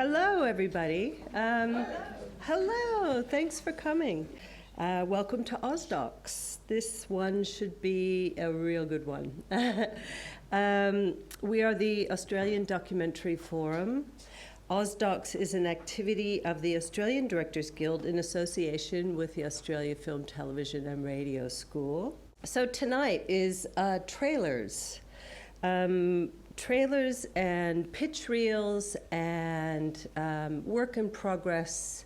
Hello, everybody. Hello, thanks for coming. Welcome to OzDox. This one should be a real good one. We are the Australian Documentary Forum. OzDox is an activity of the Australian Directors Guild in association with the Australia Film, Television and Radio School. So tonight is trailers. Trailers and pitch reels and work in progress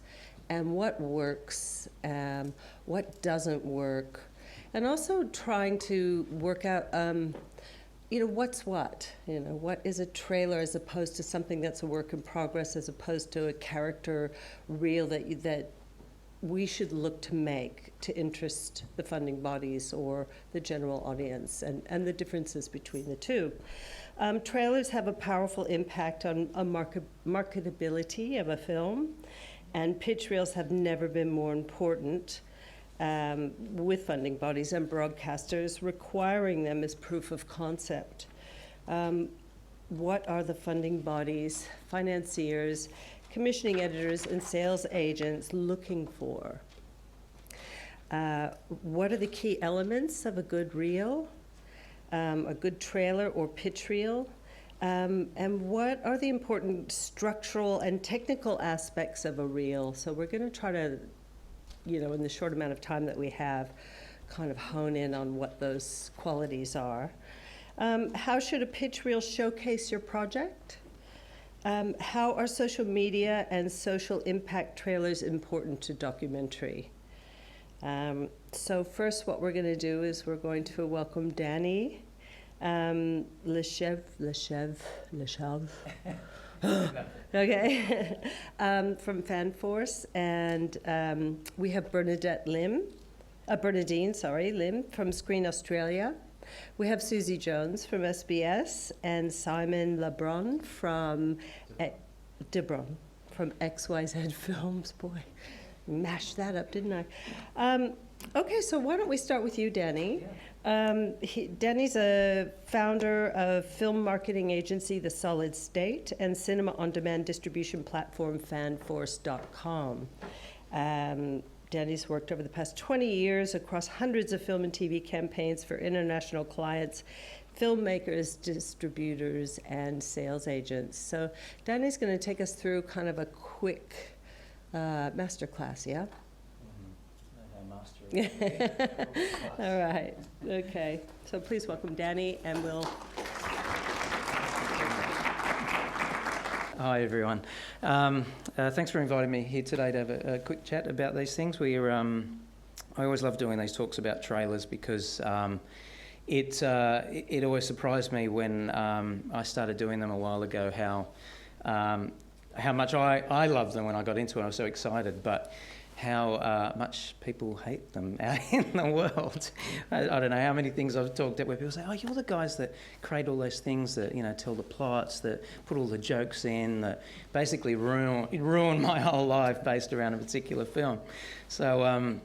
and what works, what doesn't work, and also trying to work out, what's what? What is a trailer as opposed to something that's a work in progress, as opposed to a character reel that we should look to make to interest the funding bodies or the general audience, and the differences between the two. Trailers have a powerful impact on marketability of a film, and pitch reels have never been more important with funding bodies and broadcasters, requiring them as proof of concept. What are the funding bodies, financiers, commissioning editors, and sales agents looking for? What are the key elements of a good reel? A good trailer or pitch reel, and what are the important structural and technical aspects of a reel? So we're going to try to, in the short amount of time that we have, kind of hone in on what those qualities are. How should a pitch reel showcase your project? How are social media and social impact trailers important to documentary? So first, what we're going to do is we're going to welcome Danny Lachevre, okay, from FanForce, and we have Bernadine Lim from Screen Australia. We have Susie Jones from SBS and Simon Lebron from XYZ Films. Boy, mashed that up, didn't I? Okay, so why don't we start with you, Danny? Danny's a founder of film marketing agency The Solid State and cinema on-demand distribution platform FanForce.com. Danny's worked over the past 20 years across hundreds of film and TV campaigns for international clients, filmmakers, distributors, and sales agents. So Danny's going to take us through kind of a quick masterclass, yeah? All right, okay. So please welcome Danny, and we'll... Hi, everyone. Thanks for inviting me here today to have a quick chat about these things. I always love doing these talks about trailers because it always surprised me when I started doing them a while ago how much I loved them when I got into it. I was so excited, but how much people hate them out in the world. I don't know how many things I've talked at where people say, oh, you're the guys that create all those things that, tell the plots, that put all the jokes in, that basically ruin my whole life based around a particular film. So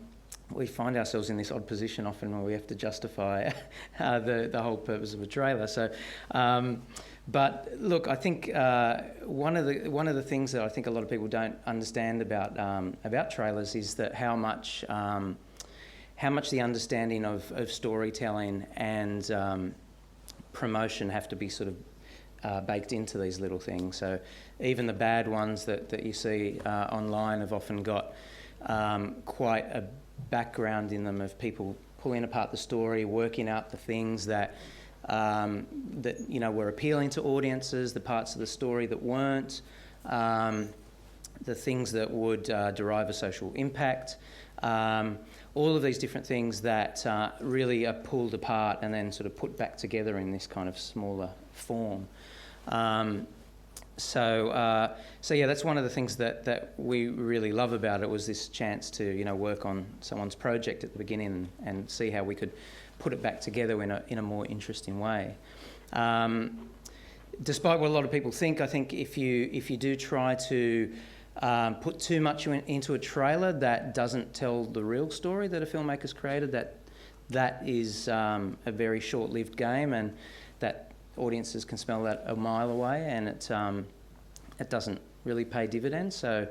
we find ourselves in this odd position often where we have to justify the whole purpose of a trailer. So, but look, I think one of the things that I think a lot of people don't understand about trailers is that how much the understanding of storytelling and promotion have to be sort of baked into these little things. So even the bad ones that you see online have often got quite a background in them of people pulling apart the story, working out the things that were appealing to audiences, the parts of the story that weren't, the things that would derive a social impact, all of these different things that really are pulled apart and then sort of put back together in this kind of smaller form. So yeah, that's one of the things that we really love about it, was this chance to work on someone's project at the beginning and see how we could put it back together in a more interesting way. Despite what a lot of people think, I think if you do try to put too much into a trailer that doesn't tell the real story that a filmmaker's created, that is a very short-lived game, and that audiences can smell that a mile away, and it doesn't really pay dividends. So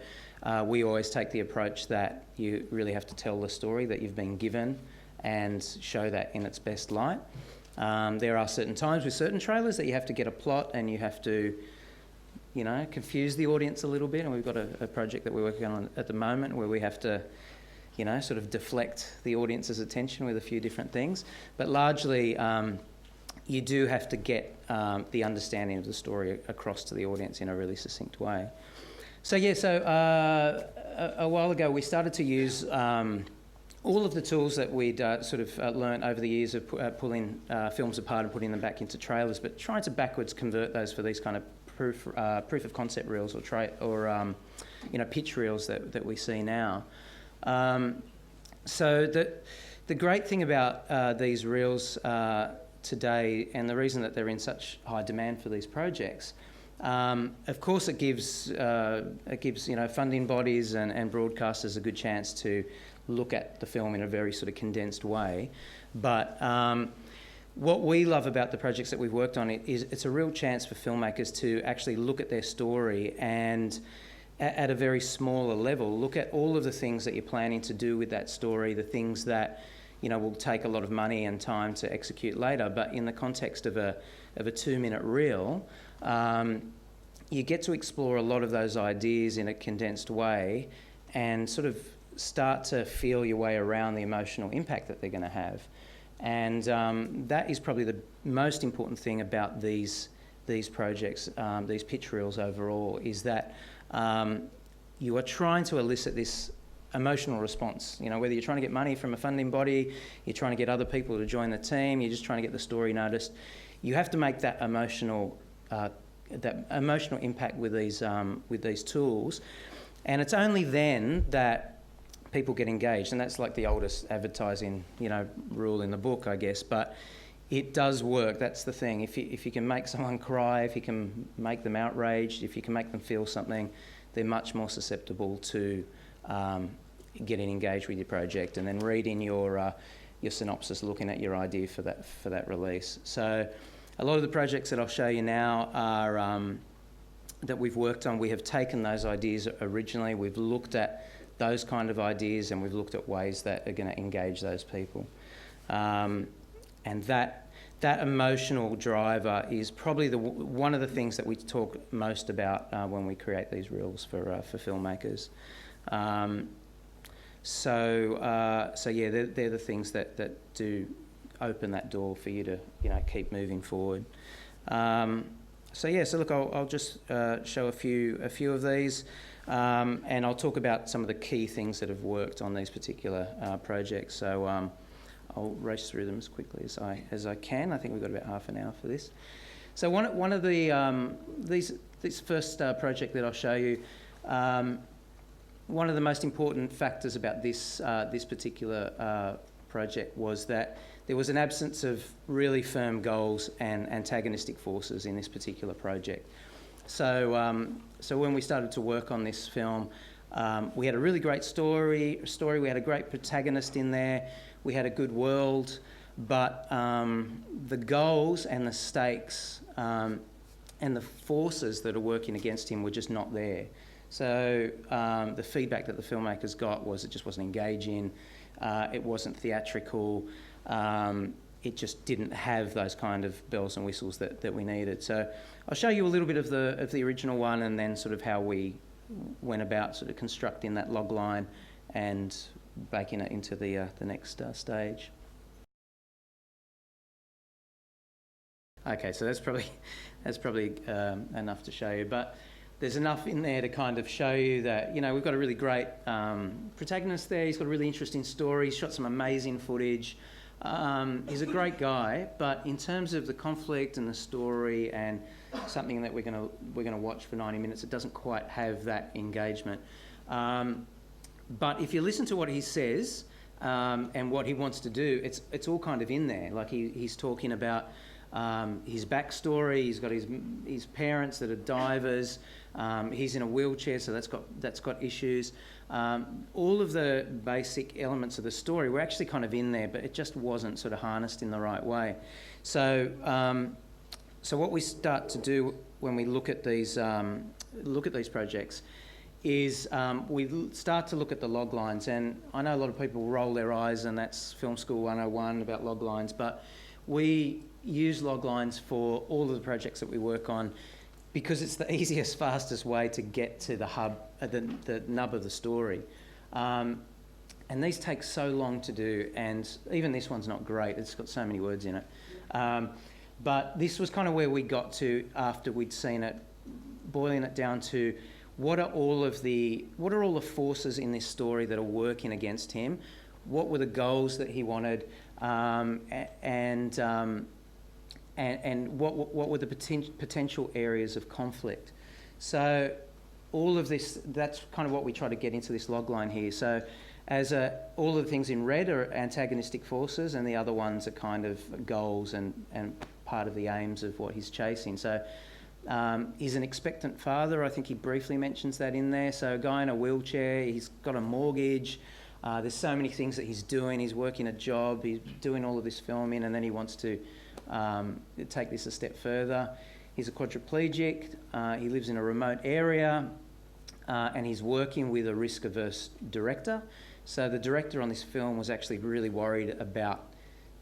we always take the approach that you really have to tell the story that you've been given and show that in its best light. There are certain times with certain trailers that you have to get a plot and you have to, you know, confuse the audience a little bit. And we've got a project that we're working on at the moment where we have to, you know, sort of deflect the audience's attention with a few different things. But largely, you do have to get the understanding of the story across to the audience in a really succinct way. So yeah, a while ago we started to use all of the tools that we'd sort of learnt over the years of pulling films apart and putting them back into trailers, but trying to backwards convert those for these kind of proof of concept reels or you know, pitch reels that we see now. So the great thing about these reels today, and the reason that they're in such high demand for these projects, of course it gives you know, funding bodies and broadcasters a good chance to look at the film in a very sort of condensed way. But what we love about the projects that we've worked on is it's a real chance for filmmakers to actually look at their story and at a very smaller level, look at all of the things that you're planning to do with that story, the things that, you know, will take a lot of money and time to execute later. But in the context of a 2-minute reel, you get to explore a lot of those ideas in a condensed way and sort of start to feel your way around the emotional impact that they're going to have. And that is probably the most important thing about these projects, these pitch reels overall, is that you are trying to elicit this emotional response. You know, whether you're trying to get money from a funding body, you're trying to get other people to join the team, you're just trying to get the story noticed, you have to make that emotional impact with these tools. And it's only then that people get engaged, and that's like the oldest advertising, you know, rule in the book, I guess. But it does work. That's the thing. If you can make someone cry, if you can make them outraged, if you can make them feel something, they're much more susceptible to getting engaged with your project and then reading your synopsis, looking at your idea for that release. So a lot of the projects that I'll show you now are that we've worked on. We have taken those ideas originally. We've looked at those kind of ideas, and we've looked at ways that are going to engage those people. And that emotional driver is probably one of the things that we talk most about when we create these reels for filmmakers. So yeah, they're the things that do open that door for you to, you know, keep moving forward. So yeah, so look, I'll just show a few of these. And I'll talk about some of the key things that have worked on these particular projects. So I'll race through them as quickly as I can. I think we've got about half an hour for this. So one of the this first project that I'll show you, one of the most important factors about this particular project was that there was an absence of really firm goals and antagonistic forces in this particular project. So when we started to work on this film, we had a really great story. We had a great protagonist in there. We had a good world, but the goals and the stakes and the forces that are working against him were just not there. So the feedback that the filmmakers got was it just wasn't engaging. It wasn't theatrical. It just didn't have those kind of bells and whistles that we needed. So I'll show you a little bit of the original one, and then sort of how we went about sort of constructing that log line and baking it into the next stage. Okay, so that's probably enough to show you, but there's enough in there to kind of show you that, you know, we've got a really great protagonist there. He's got a really interesting story. He's shot some amazing footage. He's a great guy, but in terms of the conflict and the story and something that we're gonna watch for 90 minutes, it doesn't quite have that engagement. But if you listen to what he says and what he wants to do, it's all kind of in there. Like he's talking about his backstory. He's got his parents that are divers. He's in a wheelchair, so that's got issues. All of the basic elements of the story were actually kind of in there, but it just wasn't sort of harnessed in the right way. So, so what we start to do when we look at these look at these projects is we start to look at the log lines. And I know a lot of people roll their eyes, and that's Film School 101 about log lines, but we use log lines for all of the projects that we work on because it's the easiest, fastest way to get to the hub, the nub of the story. And these take so long to do, and even this one's not great. It's got so many words in it. But this was kind of where we got to after we'd seen it, boiling it down to what are all the forces in this story that are working against him? What were the goals that he wanted? And what were the potential areas of conflict? So all of this, that's kind of what we try to get into this log line here. So as all of the things in red are antagonistic forces, and the other ones are kind of goals and part of the aims of what he's chasing. So he's an expectant father. I think he briefly mentions that in there. So a guy in a wheelchair, he's got a mortgage. There's so many things that he's doing. He's working a job. He's doing all of this filming, and then he wants to take this a step further. He's a quadriplegic. He lives in a remote area, and he's working with a risk-averse director. So the director on this film was actually really worried about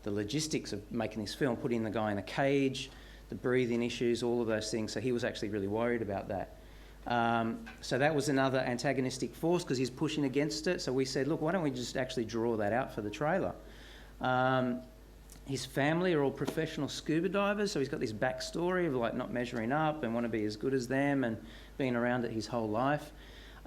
the logistics of making this film, putting the guy in a cage, the breathing issues, all of those things. So he was actually really worried about that. So that was another antagonistic force because he's pushing against it. So we said, look, why don't we just actually draw that out for the trailer? His family are all professional scuba divers, so he's got this backstory of like not measuring up and want to be as good as them and being around it his whole life.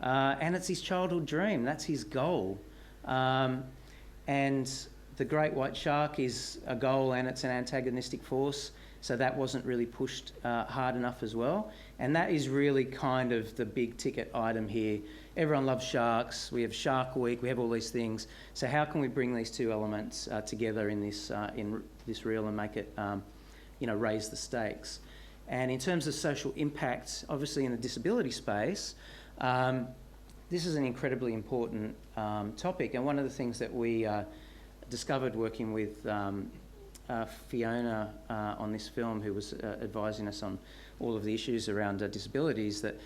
And it's his childhood dream. That's his goal. And the great white shark is a goal, and it's an antagonistic force. So that wasn't really pushed hard enough as well. And that is really kind of the big ticket item here. Everyone loves sharks. We have Shark Week. We have all these things. So how can we bring these two elements together in this reel and make it, raise the stakes? And in terms of social impact, obviously in the disability space, this is an incredibly important topic. And one of the things that we discovered working with Fiona on this film, who was advising us on all of the issues around disabilities, that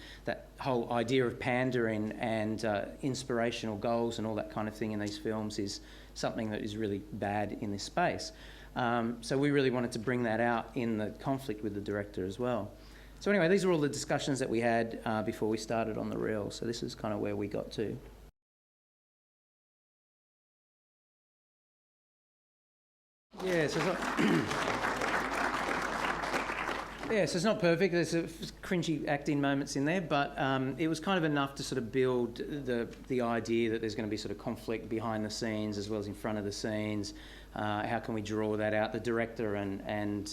whole idea of pandering and inspirational goals and all that kind of thing in these films is something that is really bad in this space. So we really wanted to bring that out in the conflict with the director as well. So anyway, these are all the discussions that we had before we started on the reel. So this is kind of where we got to. Yeah, so it's not perfect. There's cringy acting moments in there, but it was kind of enough to sort of build the idea that there's going to be sort of conflict behind the scenes as well as in front of the scenes. How can we draw that out? The director and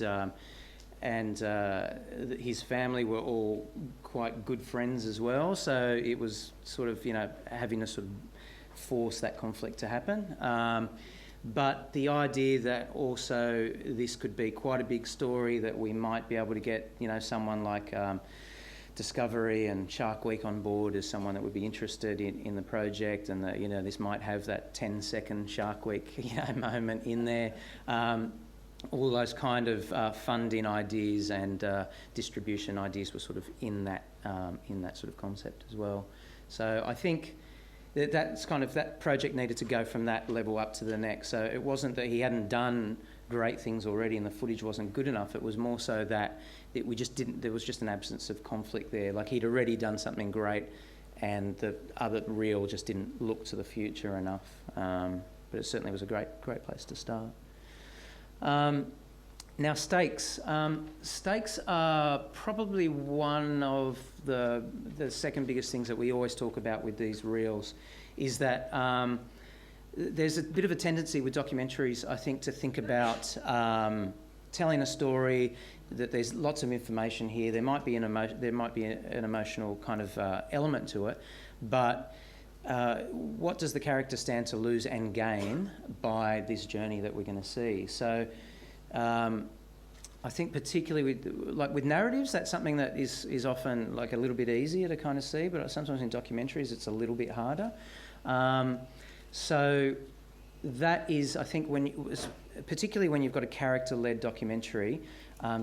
his family were all quite good friends as well, so it was sort of having to sort of force that conflict to happen. But the idea that also this could be quite a big story, that we might be able to get, someone like Discovery and Shark Week on board as someone that would be interested in the project, and that, this might have that 10-second Shark Week, moment in there. All those kind of funding ideas and distribution ideas were sort of in that sort of concept as well. So I think that project needed to go from that level up to the next. So it wasn't that he hadn't done great things already and the footage wasn't good enough. It was more so that we just didn't. There was just an absence of conflict there. Like he'd already done something great, and the other reel just didn't look to the future enough. But it certainly was a great place to start. Now stakes. Stakes are probably one of the second biggest things that we always talk about with these reels, is that there's a bit of a tendency with documentaries, I think, to think about telling a story, that there's lots of information here. There might be an emotional kind of element to it, but what does the character stand to lose and gain by this journey that we're going to see? So I think particularly with narratives, that's something that is often like a little bit easier to kind of see, but sometimes in documentaries it's a little bit harder. So that is, I think, particularly when you've got a character-led documentary,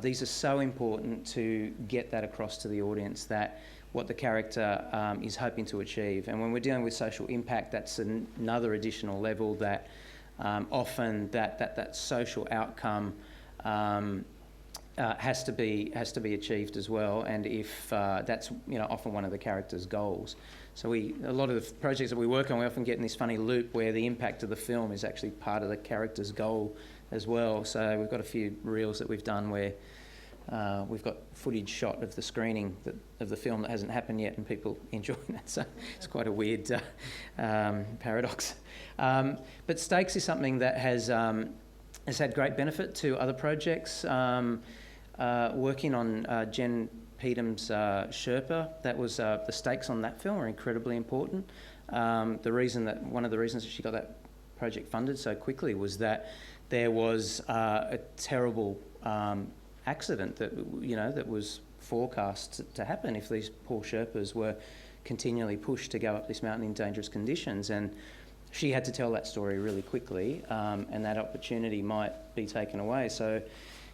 these are so important to get that across to the audience, that what the character is hoping to achieve. And when we're dealing with social impact, that's another additional level that often that social outcome has to be achieved as well. And if that's often one of the character's goals. So a lot of the projects that we work on, we often get in this funny loop where the impact of the film is actually part of the character's goal as well. So we've got a few reels that we've done where we've got footage shot of the screening of the film that hasn't happened yet, and people enjoying that. So it's quite a weird paradox. But Stakes is something that has had great benefit to other projects. Working on Jen Peetham's Sherpa, that was the stakes on that film are incredibly important. One of the reasons that she got that project funded so quickly was that there was a terrible accident that was forecast to happen if these poor Sherpas were continually pushed to go up this mountain in dangerous conditions. And she had to tell that story really quickly, and that opportunity might be taken away. So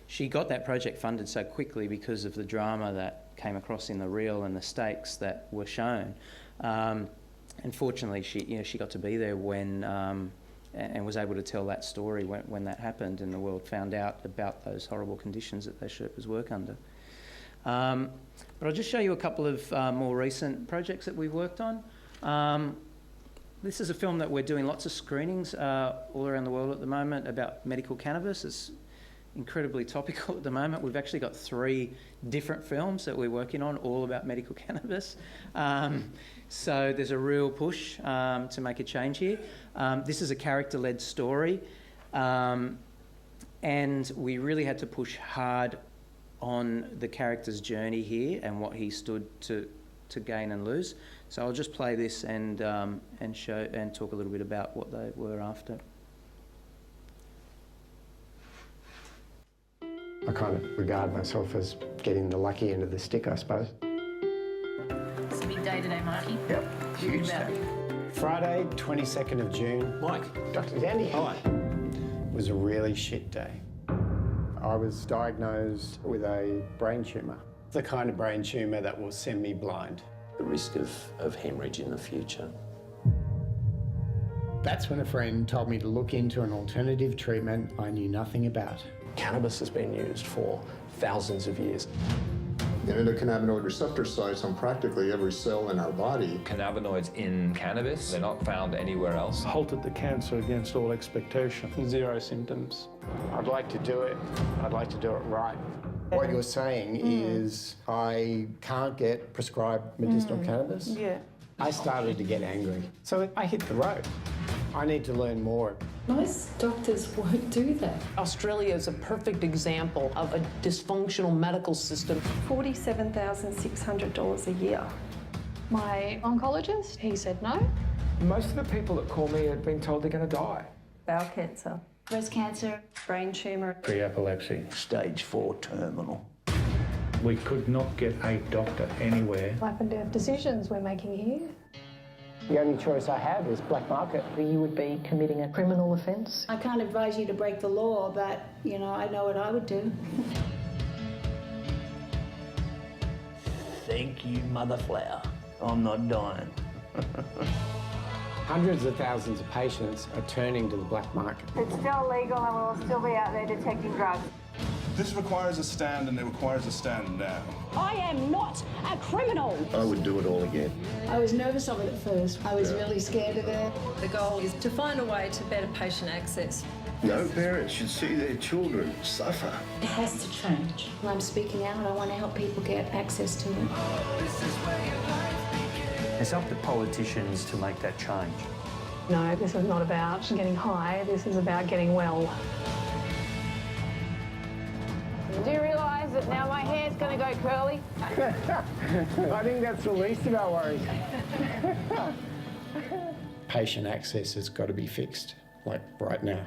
she got that project funded so quickly because of the drama that came across in the reel and the stakes that were shown. And fortunately, she got to be there when and was able to tell that story when that happened, and the world found out about those horrible conditions that those Sherpas work under. But I'll just show you a couple of more recent projects that we've worked on. This is a film that we're doing lots of screenings all around the world at the moment about medical cannabis. It's incredibly topical at the moment. We've actually got 3 different films that we're working on, all about medical cannabis. So there's a real push to make a change here. This is a character-led story, and we really had to push hard on the character's journey here and what he stood to gain and lose. So I'll just play this and show and talk a little bit about what they were after. I kind of regard myself as getting the lucky end of the stick, I suppose. It's a big day today, Marky. Yep, huge day. Friday, 22nd of June. Mike. Dr. Dandy. Hi. It was a really shit day. I was diagnosed with a brain tumour. The kind of brain tumour that will send me blind. The risk of hemorrhage in the future. That's when a friend told me to look into an alternative treatment I knew nothing about. Cannabis has been used for thousands of years. The endocannabinoid receptor sites on practically every cell in our body. Cannabinoids in cannabis, they're not found anywhere else. Halted the cancer against all expectation. 0 symptoms. I'd like to do it. I'd like to do it right. What you're saying is I can't get prescribed medicinal cannabis? Yeah. I started to get angry. So I hit the road. I need to learn more. Most doctors won't do that. Australia is a perfect example of a dysfunctional medical system. $47,600 a year. My oncologist, he said no. Most of the people that call me have been told they're going to die. Bowel cancer, Breast cancer. brain tumour. Pre-epilepsy. Stage 4 terminal. We could not get a doctor anywhere. Life and death decisions we're making here. The only choice I have is black market. You would be committing a criminal offence. I can't advise you to break the law, but, I know what I would do. Thank you, mother flower. I'm not dying. Hundreds of thousands of patients are turning to the black market. It's still illegal and we'll still be out there detecting drugs. This requires a stand, and it requires a stand now. I am not a criminal. I would do it all again. I was nervous of it at first. I was really scared of it. The goal is to find a way to better patient access. No parents should see their children suffer. It has to change. I'm speaking out. I want to help people get access to it. It's up to politicians to make that change. No, this is not about getting high. This is about getting well. Do you realise that now my hair's going to go curly? I think that's the least of our worries. Patient access has got to be fixed, like right now.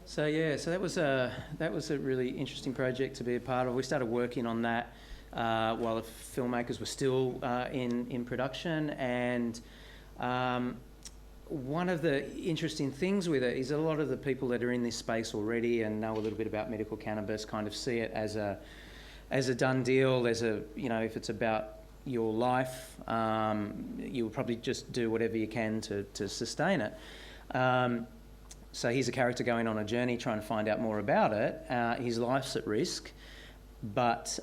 So that was a really interesting project to be a part of. We started working on that while the Filmmakers were still in production, and one of the interesting things with it is a lot of the people that are in this space already and know a little bit about medical cannabis kind of see it as a done deal. There's if it's about your life, you'll probably just do whatever you can to sustain it. So here's a character going on a journey trying to find out more about it. His life's at risk, but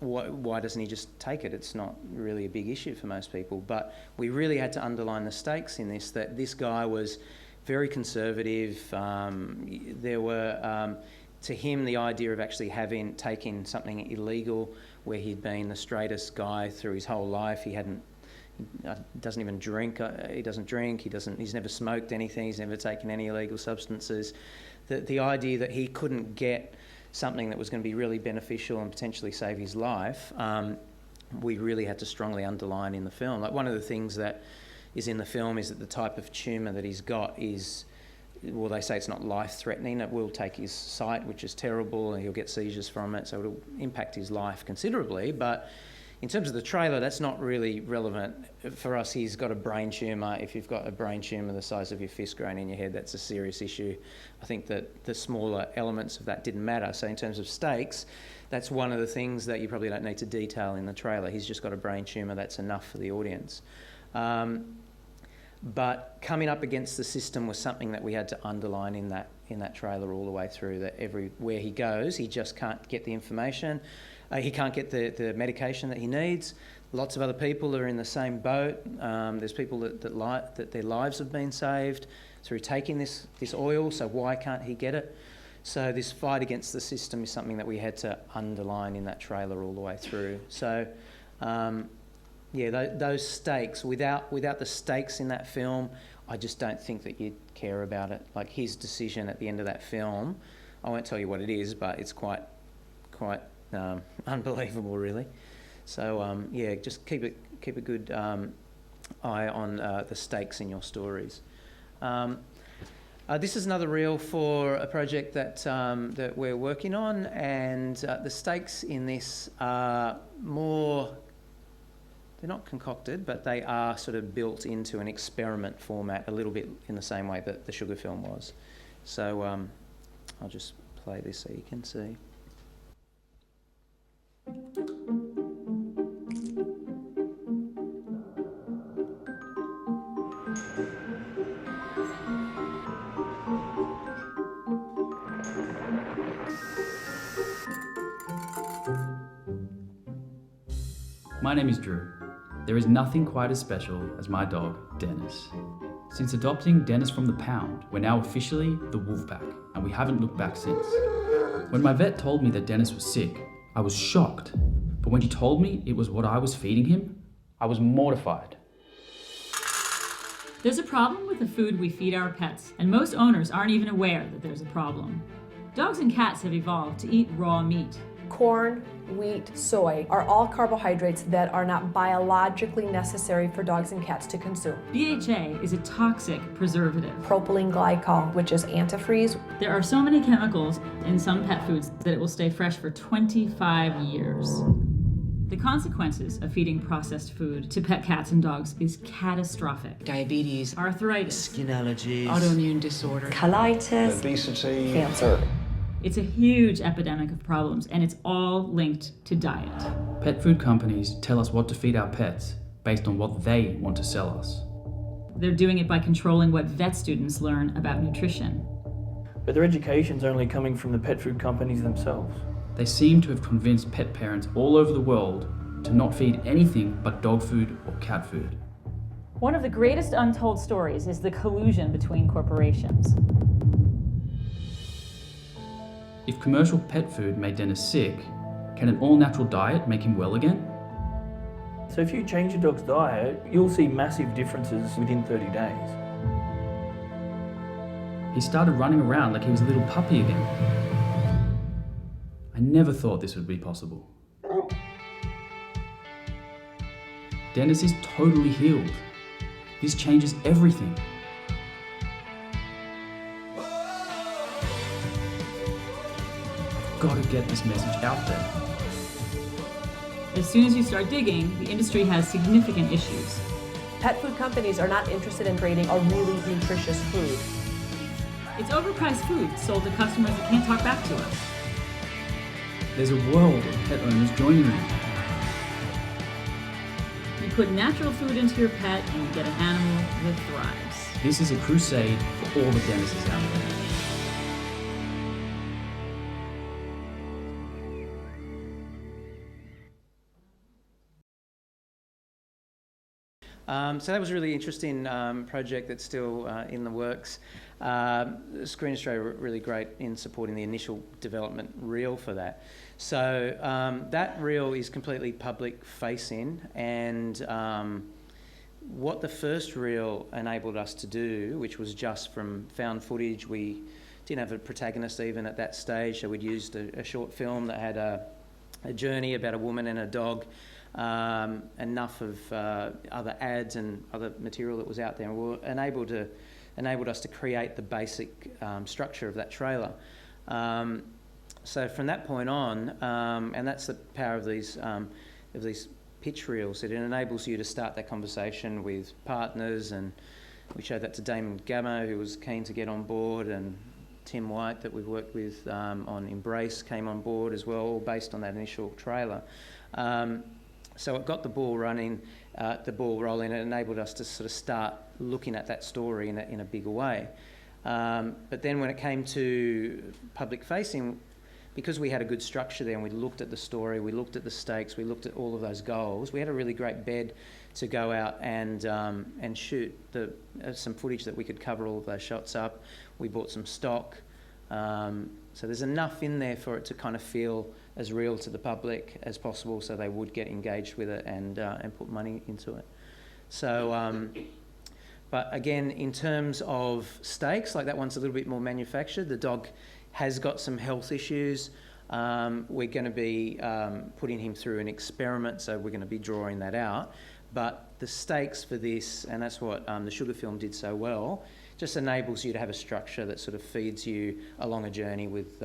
why doesn't he just take it? It's not really a big issue for most people. But we really had to underline the stakes in this, that this guy was very conservative. There were, to him, the idea of actually taking something illegal where he'd been the straightest guy through his whole life. He doesn't even drink. He doesn't drink. He's never smoked anything. He's never taken any illegal substances. The idea that he couldn't get something that was going to be really beneficial and potentially save his life, we really had to strongly underline in the film. Like, one of the things that is in the film is that the type of tumour that he's got is, well, they say it's not life-threatening. It will take his sight, which is terrible, and he'll get seizures from it, so it'll impact his life considerably. But in terms of the trailer, that's not really relevant. For us, he's got a brain tumour. If you've got a brain tumour the size of your fist growing in your head, that's a serious issue. I think that the smaller elements of that didn't matter. So in terms of stakes, that's one of the things that you probably don't need to detail in the trailer. He's just got a brain tumour. That's enough for the audience. But coming up against the system was something that we had to underline in that trailer all the way through, that everywhere he goes, he just can't get the information. He can't get the medication that he needs. Lots of other people are in the same boat. There's people that their lives have been saved through taking this oil, so why can't he get it? So this fight against the system is something that we had to underline in that trailer all the way through. So those stakes, without the stakes in that film, I just don't think that you'd care about it. Like, his decision at the end of that film, I won't tell you what it is, but it's quite unbelievable, really. So just keep a good eye on the stakes in your stories. This is another reel for a project that we're working on, and the stakes in this are more, they're not concocted, but they are sort of built into an experiment format, a little bit in the same way that the Sugar film was. So I'll just play this so you can see. My name is Drew. There is nothing quite as special as my dog, Dennis. Since adopting Dennis from the pound, we're now officially the Wolfpack, and we haven't looked back since. When my vet told me that Dennis was sick, I was shocked. But when he told me it was what I was feeding him, I was mortified. There's a problem with the food we feed our pets, and most owners aren't even aware that there's a problem. Dogs and cats have evolved to eat raw meat. Corn, wheat, soy are all carbohydrates that are not biologically necessary for dogs and cats to consume. BHA is a toxic preservative. Propylene glycol, which is antifreeze. There are so many chemicals in some pet foods that it will stay fresh for 25 years. The consequences of feeding processed food to pet cats and dogs is catastrophic. Diabetes, arthritis, skin allergies, autoimmune disorders, colitis, obesity, cancer. It's a huge epidemic of problems, and it's all linked to diet. Pet food companies tell us what to feed our pets based on what they want to sell us. They're doing it by controlling what vet students learn about nutrition. But their education's only coming from the pet food companies themselves. They seem to have convinced pet parents all over the world to not feed anything but dog food or cat food. One of the greatest untold stories is the collusion between corporations. If commercial pet food made Dennis sick, can an all-natural diet make him well again? So if you change your dog's diet, you'll see massive differences within 30 days. He started running around like he was a little puppy again. I never thought this would be possible. Dennis is totally healed. This changes everything. Got to get this message out there. As soon as you start digging, the industry has significant issues. Pet food companies are not interested in creating a really nutritious food. It's overpriced food sold to customers that can't talk back to us. There's a world of pet owners joining you. You put natural food into your pet and you get an animal that thrives. This is a crusade for all the dentists out there. So that was a really interesting project that's still in the works. Screen Australia were really great in supporting the initial development reel for that. So that reel is completely public facing, and what the first reel enabled us to do, which was just from found footage, we didn't have a protagonist even at that stage, so we'd used a short film that had a journey about a woman and a dog. Enough of other ads and other material that was out there, and we were enabled us to create the basic structure of that trailer. So from that point on, and that's the power of these pitch reels, it enables you to start that conversation with partners, and we showed that to Damon Gamo, who was keen to get on board, and Tim White, that we've worked with on Embrace, came on board as well, all based on that initial trailer. So it got the ball running, the ball rolling. It enabled us to sort of start looking at that story in a bigger way. But then when it came to public facing, because we had a good structure there and we looked at the story, we looked at the stakes, we looked at all of those goals, we had a really great bed to go out and shoot some footage that we could cover all of those shots up. We bought some stock. So there's enough in there for it to kind of feel as real to the public as possible, so they would get engaged with it and put money into it. So, but again, in terms of stakes, like that one's a little bit more manufactured. The dog has got some health issues. We're going to be putting him through an experiment, so we're going to be drawing that out. But the stakes for this, and that's what the Sugar film did so well, just enables you to have a structure that sort of feeds you along a journey with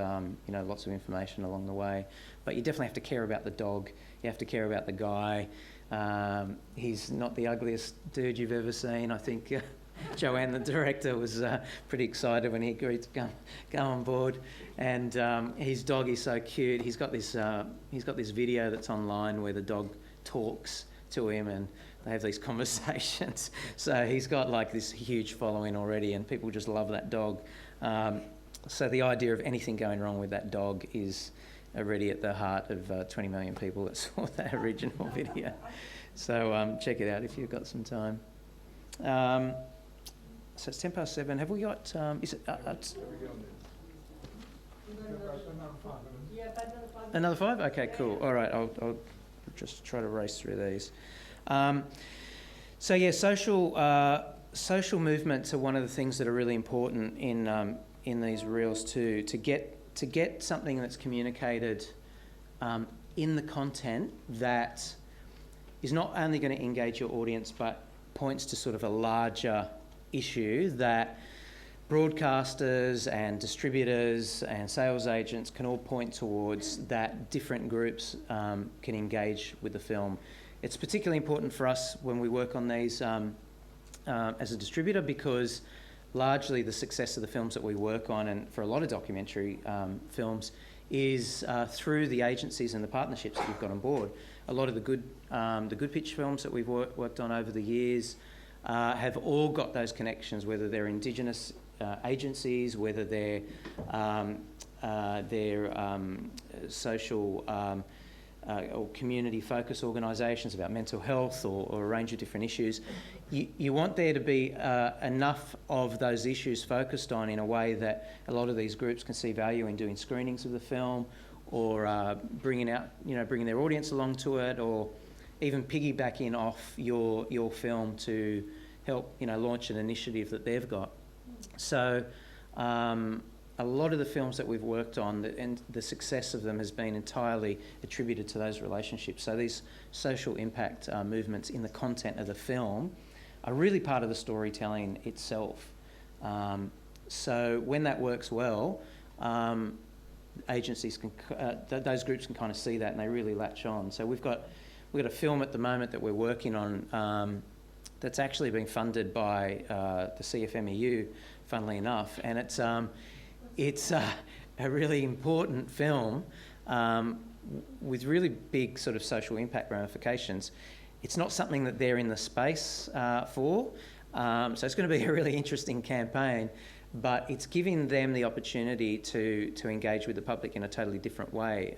lots of information along the way. But you definitely have to care about the dog. You have to care about the guy. He's not the ugliest dude you've ever seen. I think Joanne, the director, was pretty excited when he agreed to go on board. And his dog is so cute. He's got this video that's online where the dog talks to him and they have these conversations. So he's got like this huge following already, and people just love that dog. So the idea of anything going wrong with that dog is already at the heart of 20 million people that saw that original video. So check it out if you've got some time. So it's 7:10. Have we got? Is it? Another 5? Okay, cool. All right, I'll just try to race through these. So yeah, social movements are one of the things that are really important in these reels too. To get something that's communicated in the content that is not only going to engage your audience, but points to sort of a larger issue that broadcasters and distributors and sales agents can all point towards, that different groups can engage with the film. It's particularly important for us when we work on these as a distributor, because largely the success of the films that we work on, and for a lot of documentary films, is through the agencies and the partnerships that we've got on board. A lot of the good pitch films that we've worked on over the years have all got those connections, whether they're Indigenous agencies, whether they're social or community focus organisations about mental health or a range of different issues. You want there to be enough of those issues focused on in a way that a lot of these groups can see value in doing screenings of the film, or bringing their audience along to it, or even piggybacking off your film to help launch an initiative that they've got. So a lot of the films that we've worked on, and the success of them has been entirely attributed to those relationships. So these social impact movements in the content of the film are really part of the storytelling itself. So when that works well, agencies can, those groups can kind of see that, and they really latch on. So we've got a film at the moment that we're working on that's actually been funded by the CFMEU, funnily enough, and it's a really important film with really big sort of social impact ramifications. It's not something that they're in the space for, so it's going to be a really interesting campaign, but it's giving them the opportunity to engage with the public in a totally different way.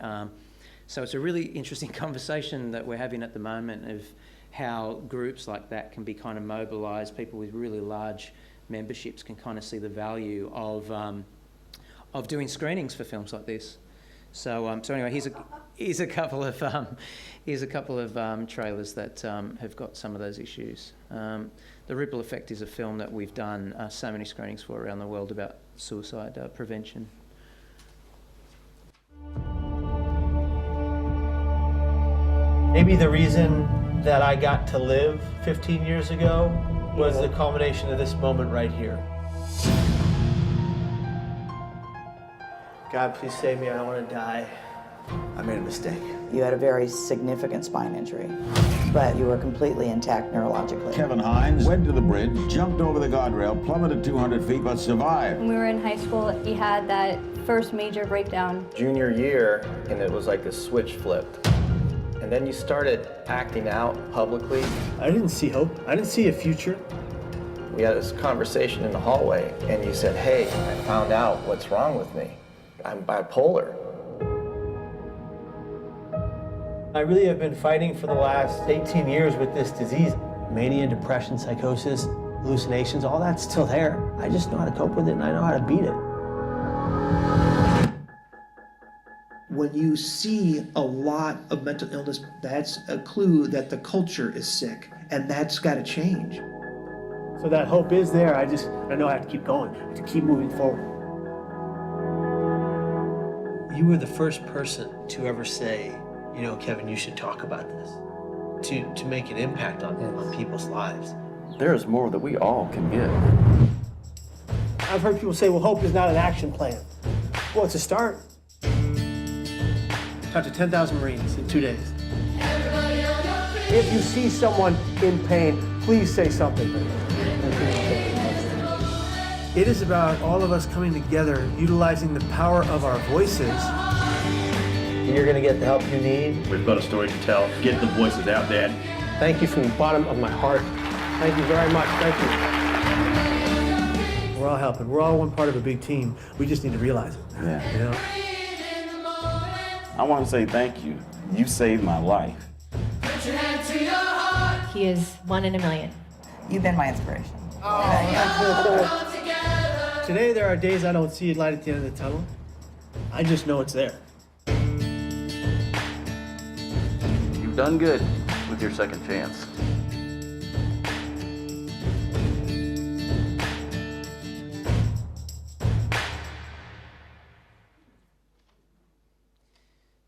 So it's a really interesting conversation that we're having at the moment of how groups like that can be kind of mobilised. People with really large memberships can kind of see the value of doing screenings for films like this. So anyway, here's a couple of trailers that have got some of those issues. The Ripple Effect is a film that we've done so many screenings for around the world about suicide prevention. Maybe the reason that I got to live 15 years ago was the culmination of this moment right here. God, please save me, I don't want to die. I made a mistake. You had a very significant spine injury, but you were completely intact neurologically. Kevin Hines went to the bridge, jumped over the guardrail, plummeted 200 feet, but survived. When we were in high school, he had that first major breakdown. Junior year, and it was like the switch flipped. And then you started acting out publicly. I didn't see hope. I didn't see a future. We had this conversation in the hallway, and you said, hey, I found out what's wrong with me. I'm bipolar. I really have been fighting for the last 18 years with this disease. Mania, depression, psychosis, hallucinations, all that's still there. I just know how to cope with it, and I know how to beat it. When you see a lot of mental illness, that's a clue that the culture is sick, and that's got to change. So that hope is there. I know I have to keep going, to keep moving forward. You were the first person to ever say, you know, Kevin, you should talk about this, to make an impact on people's lives. There's more that we all can give. I've heard people say, well, hope is not an action plan. Well, it's a start. Talked to 10,000 Marines in 2 days. If you see someone in pain, please say something. It is about all of us coming together, utilizing the power of our voices. You're going to get the help you need. We've got a story to tell. Get the voices out there. Thank you from the bottom of my heart. Thank you very much. Thank you. We're all helping. We're all one part of a big team. We just need to realize it. Yeah. You know? I want to say thank you. You saved my life. He is 1 in a million. You've been my inspiration. Today there are days I don't see a light at the end of the tunnel. I just know it's there. You've done good with your second chance.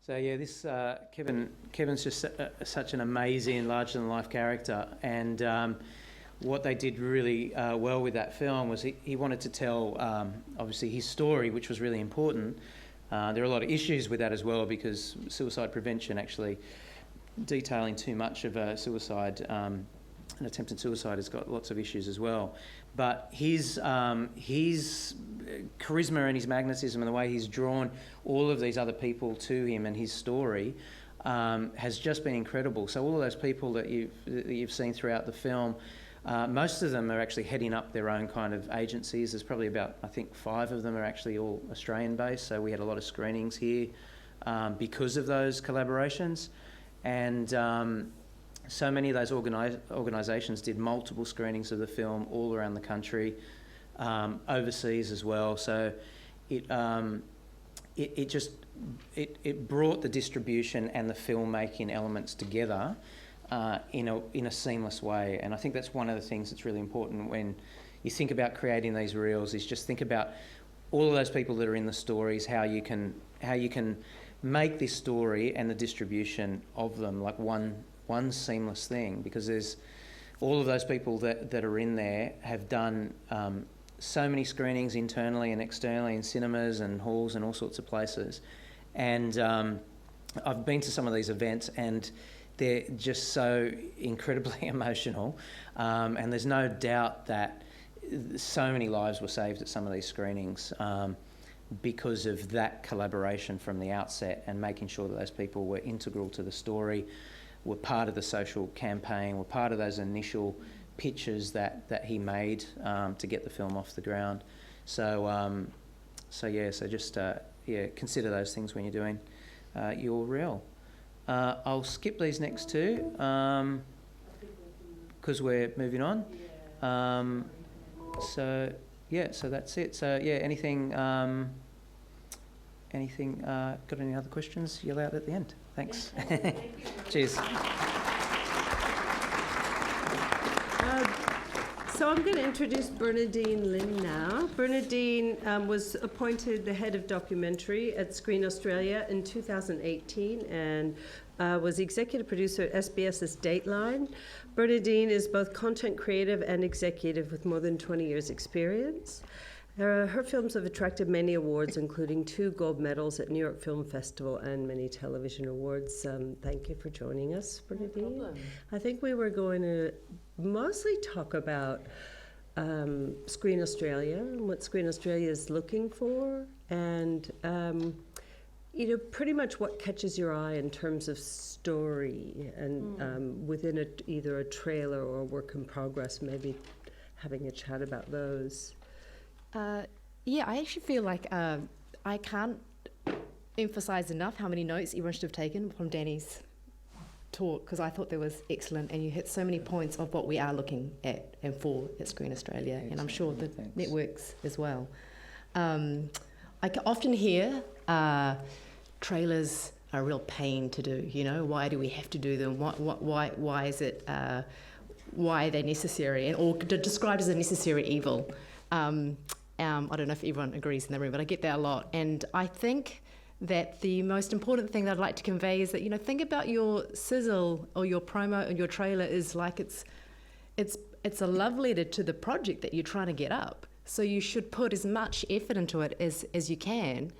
So yeah, this Kevin's just such an amazing, larger-than-life character, and what they did really well with that film was he wanted to tell, obviously, his story, which was really important. There are a lot of issues with that as well, because suicide prevention, actually detailing too much of a suicide, an attempted suicide, has got lots of issues as well. But his charisma and his magnetism and the way he's drawn all of these other people to him and his story has just been incredible. So all of those people that you've seen throughout the film, most of them are actually heading up their own kind of agencies. There's probably about, I think, 5 of them are actually all Australian-based. So we had a lot of screenings here because of those collaborations. And so many of those organisations did multiple screenings of the film all around the country, overseas as well. So it brought the distribution and the filmmaking elements together in a seamless way. And I think that's one of the things that's really important when you think about creating these reels, is just think about all of those people that are in the stories, how you can make this story and the distribution of them like one seamless thing, because there's all of those people that are in there have done so many screenings internally and externally in cinemas and halls and all sorts of places. And I've been to some of these events, and they're just so incredibly emotional, and there's no doubt that so many lives were saved at some of these screenings because of that collaboration from the outset and making sure that those people were integral to the story, were part of the social campaign, were part of those initial pitches that he made to get the film off the ground. So just consider those things when you're doing your reel. I'll skip these next two because we're moving on. So that's it. So anything? Got any other questions? Yell out at the end. Thanks. Cheers. So I'm going to introduce Bernadine Lynn now. Bernadine was appointed the head of documentary at Screen Australia in 2018 and was executive producer at SBS's Dateline. Bernadine is both content creative and executive with more than 20 years experience. Her films have attracted many awards, including 2 gold medals at New York Film Festival and many television awards. Thank you for joining us, Bernadine. No problem. I think we were going to mostly talk about Screen Australia and what Screen Australia is looking for, and pretty much what catches your eye in terms of story and within either a trailer or a work in progress, maybe having a chat about those. I actually feel like I can't emphasize enough how many notes everyone should have taken from Danny's talk, because I thought that was excellent, and you hit so many points of what we are looking at and for at Screen Australia, and I'm sure the networks as well. I often hear trailers are a real pain to do. Why do we have to do them? Why is it? Why are they necessary? And or described as a necessary evil. I don't know if everyone agrees in the room, but I get that a lot. And I think that the most important thing that I'd like to convey is that, think about your sizzle or your promo or your trailer is like it's a love letter to the project that you're trying to get up. So you should put as much effort into it as you can.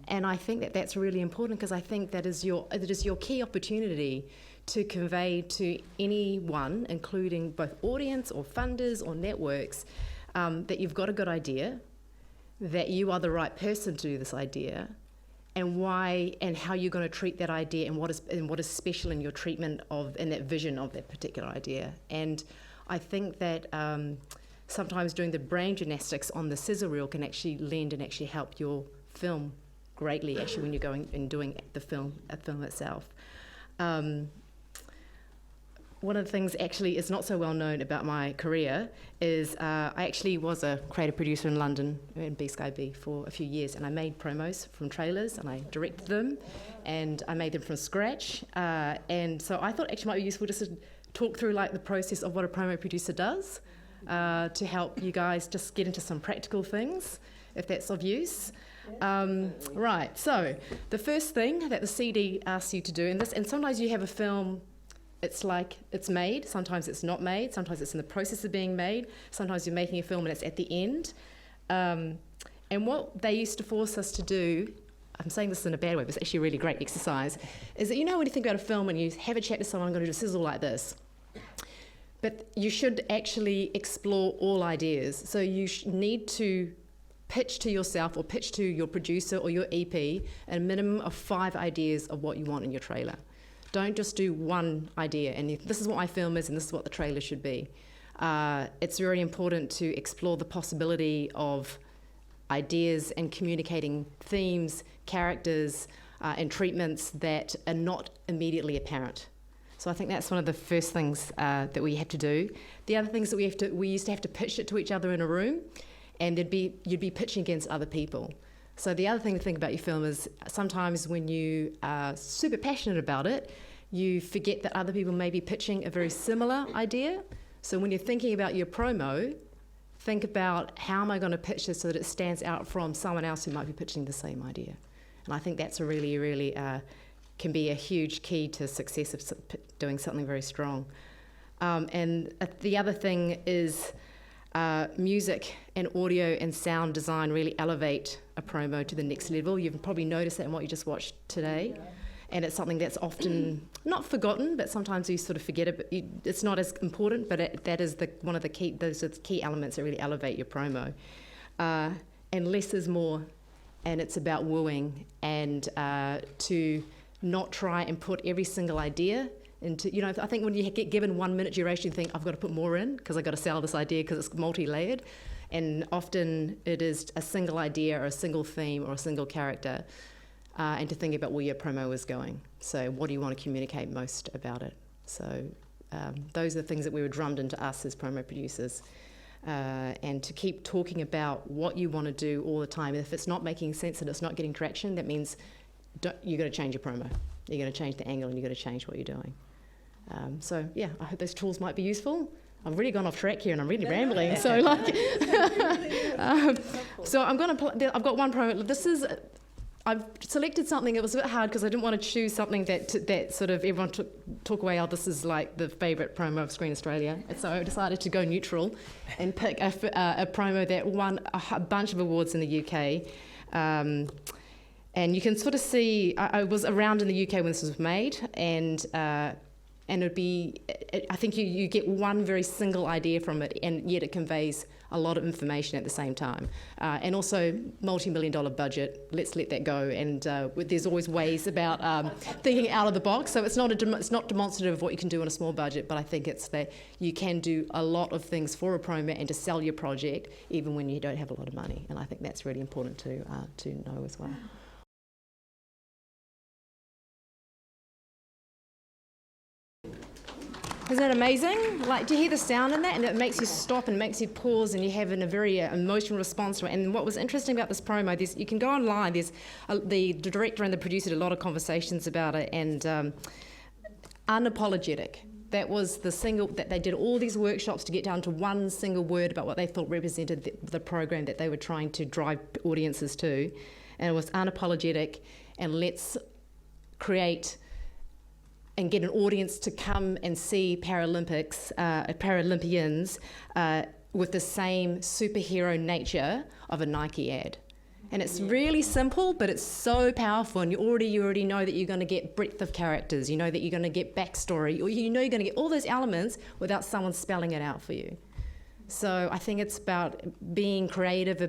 And I think that that's really important, because I think it is your key opportunity to convey to anyone, including both audience or funders or networks, that you've got a good idea, that you are the right person to do this idea, and why and how you're going to treat that idea, and what is special in your treatment of and that vision of that particular idea. And I think that sometimes doing the brain gymnastics on the scissor reel can actually lend and actually help your film greatly, actually, when you're going and doing the film itself. One of the things actually is not so well known about my career is I actually was a creative producer in London in B Sky B for a few years, and I made promos from trailers and I directed them and I made them from scratch, and so I thought it actually might be useful just to talk through like the process of what a promo producer does to help you guys just get into some practical things if that's of use. Right, so the first thing that the CD asks you to do, and sometimes you have a film, it's like it's made, sometimes it's not made, sometimes it's in the process of being made, sometimes you're making a film and it's at the end. And what they used to force us to do, I'm saying this in a bad way, but it's actually a really great exercise, is that when you think about a film and you have a chat to someone, I'm going to do a sizzle like this. But you should actually explore all ideas. So you need to pitch to yourself or pitch to your producer or your EP a minimum of 5 ideas of what you want in your trailer. Don't just do one idea and this is what my film is and this is what the trailer should be. It's very important to explore the possibility of ideas and communicating themes, characters, and treatments that are not immediately apparent. So I think that's one of the first things that we have to do. The other things that we used to have to pitch it to each other in a room, and you'd be pitching against other people. So the other thing to think about your film is sometimes when you are super passionate about it, you forget that other people may be pitching a very similar idea. So when you're thinking about your promo, think about how am I going to pitch this so that it stands out from someone else who might be pitching the same idea. And I think that's a really can be a huge key to success of doing something very strong. And the other thing is music and audio and sound design really elevate a promo to the next level. You've probably noticed that in what you just watched today. And it's something that's often not forgotten, but sometimes you sort of forget it. But it's not as important, but that is one of the key. Those are the key elements that really elevate your promo. And less is more, and it's about wooing and to not try and put every single idea into. I think when you get given 1 minute duration, you think I've got to put more in because I've got to sell this idea because it's multi-layered, and often it is a single idea or a single theme or a single character. And to think about where your promo is going. So what do you want to communicate most about it? So those are the things that we were drummed into us as promo producers. And to keep talking about what you want to do all the time. If it's not making sense and it's not getting traction, that means you've got to change your promo. You're going to change the angle and you've got to change what you're doing. So yeah, I hope those tools might be useful. I've really gone off track here and I'm really rambling. So so I'm going to. I've got one promo. I've selected something. It was a bit hard because I didn't want to choose something that sort of everyone took away. Oh, this is like the favourite promo of Screen Australia. And so I decided to go neutral and pick a promo that won a bunch of awards in the UK. And you can sort of see, I was around in the UK when this was made, and it'd be, I think you get one very single idea from it, and yet it conveys a lot of information at the same time. And also, multi-million-dollar budget, let's let that go. And there's always ways about thinking out of the box. So it's not demonstrative of what you can do on a small budget, but I think it's that you can do a lot of things for a promo and to sell your project, even when you don't have a lot of money. And I think that's really important to know as well. Isn't that amazing? Like, do you hear the sound in that? And it makes you stop and makes you pause, and you have a very emotional response to it. And what was interesting about this promo, you can go online, there's the director and the producer did a lot of conversations about it, and unapologetic. That was the single, that they did all these workshops to get down to one single word about what they thought represented the program that they were trying to drive audiences to. And it was unapologetic, and let's create and get an audience to come and see Paralympians with the same superhero nature of a Nike ad. And it's really simple, but it's so powerful, and you already know that you're going to get breadth of characters, you know that you're going to get backstory, or you know you're going to get all those elements without someone spelling it out for you. So I think it's about being creative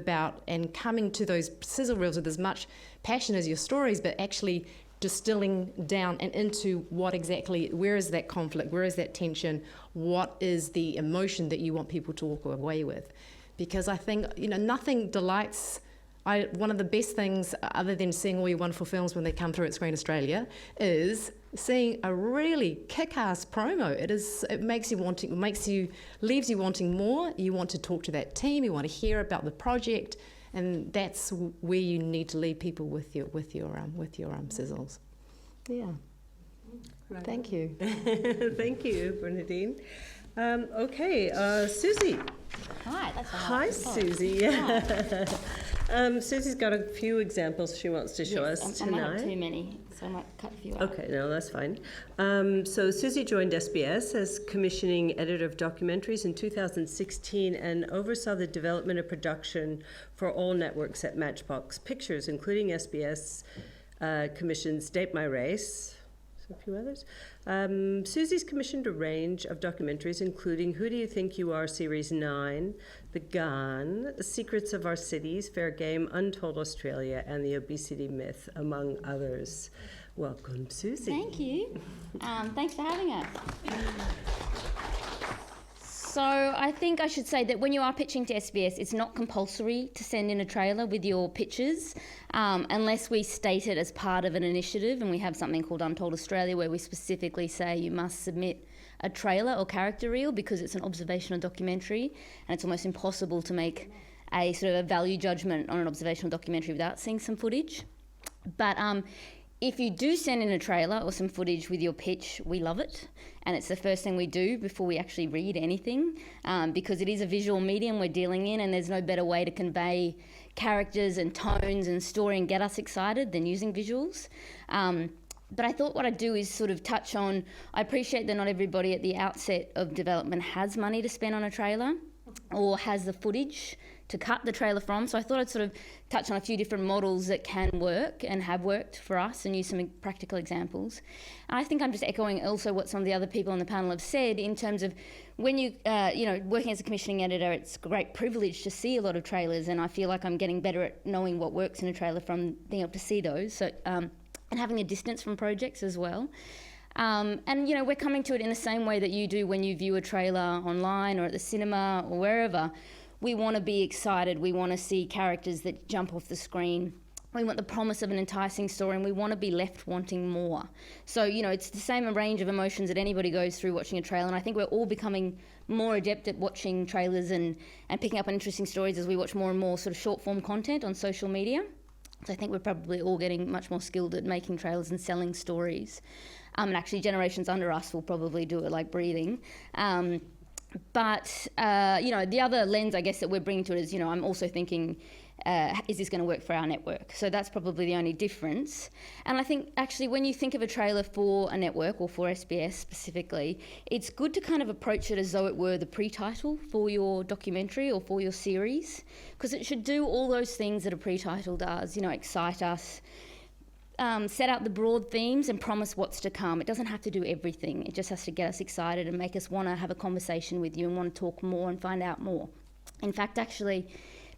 and coming to those sizzle reels with as much passion as your stories, but actually distilling down and into what exactly, where is that conflict, where is that tension, what is the emotion that you want people to walk away with. Because I think, nothing delights, one of the best things, other than seeing all your wonderful films when they come through at Screen Australia, is seeing a really kick-ass promo. It makes you leaves you wanting more. You want to talk to that team, you want to hear about the project, and that's where you need to leave people with your sizzles. Yeah. Right. Thank you. Thank you, Bernadine. Okay, Susie. Hi, that's a Hi, Susie. Susie's got a few examples she wants to show us tonight. I might have too many, so I might cut a few out. Okay, no, that's fine. So Susie joined SBS as commissioning editor of documentaries in 2016 and oversaw the development of production for all networks at Matchbox Pictures, including SBS commissions Date My Race, a few others. Susie's commissioned a range of documentaries, including Who Do You Think You Are Series 9, The Gun, Secrets of Our Cities, Fair Game, Untold Australia, and The Obesity Myth, among others. Welcome, Susie. Thank you. Thanks for having us. So I think I should say that when you are pitching to SBS, it's not compulsory to send in a trailer with your pitches unless we state it as part of an initiative, and we have something called Untold Australia where we specifically say you must submit a trailer or character reel because it's an observational documentary, and it's almost impossible to make a sort of a value judgment on an observational documentary without seeing some footage. But if you do send in a trailer or some footage with your pitch, we love it. And it's the first thing we do before we actually read anything, because it is a visual medium we're dealing in, and there's no better way to convey characters and tones and story and get us excited than using visuals. But I thought what I'd do is sort of touch on, I appreciate that not everybody at the outset of development has money to spend on a trailer or has the footage to cut the trailer from. So I thought I'd sort of touch on a few different models that can work and have worked for us and use some practical examples. And I think I'm just echoing also what some of the other people on the panel have said in terms of when you, working as a commissioning editor, it's a great privilege to see a lot of trailers, and I feel like I'm getting better at knowing what works in a trailer from being able to see those. So, and having a distance from projects as well. We're coming to it in the same way that you do when you view a trailer online or at the cinema or wherever. We want to be excited. We want to see characters that jump off the screen. We want the promise of an enticing story, and we want to be left wanting more. So, it's the same range of emotions that anybody goes through watching a trailer, and I think we're all becoming more adept at watching trailers and picking up on interesting stories as we watch more and more sort of short-form content on social media. So I think we're probably all getting much more skilled at making trailers and selling stories. And actually generations under us will probably do it like breathing. But the other lens, I guess, that we're bringing to it is, I'm also thinking, is this going to work for our network? So that's probably the only difference. And I think, actually, when you think of a trailer for a network or for SBS specifically, it's good to kind of approach it as though it were the pre-title for your documentary or for your series, because it should do all those things that a pre-title does, excite us, set out the broad themes and promise what's to come. It doesn't have to do everything. It just has to get us excited and make us want to have a conversation with you and want to talk more and find out more. In fact, actually,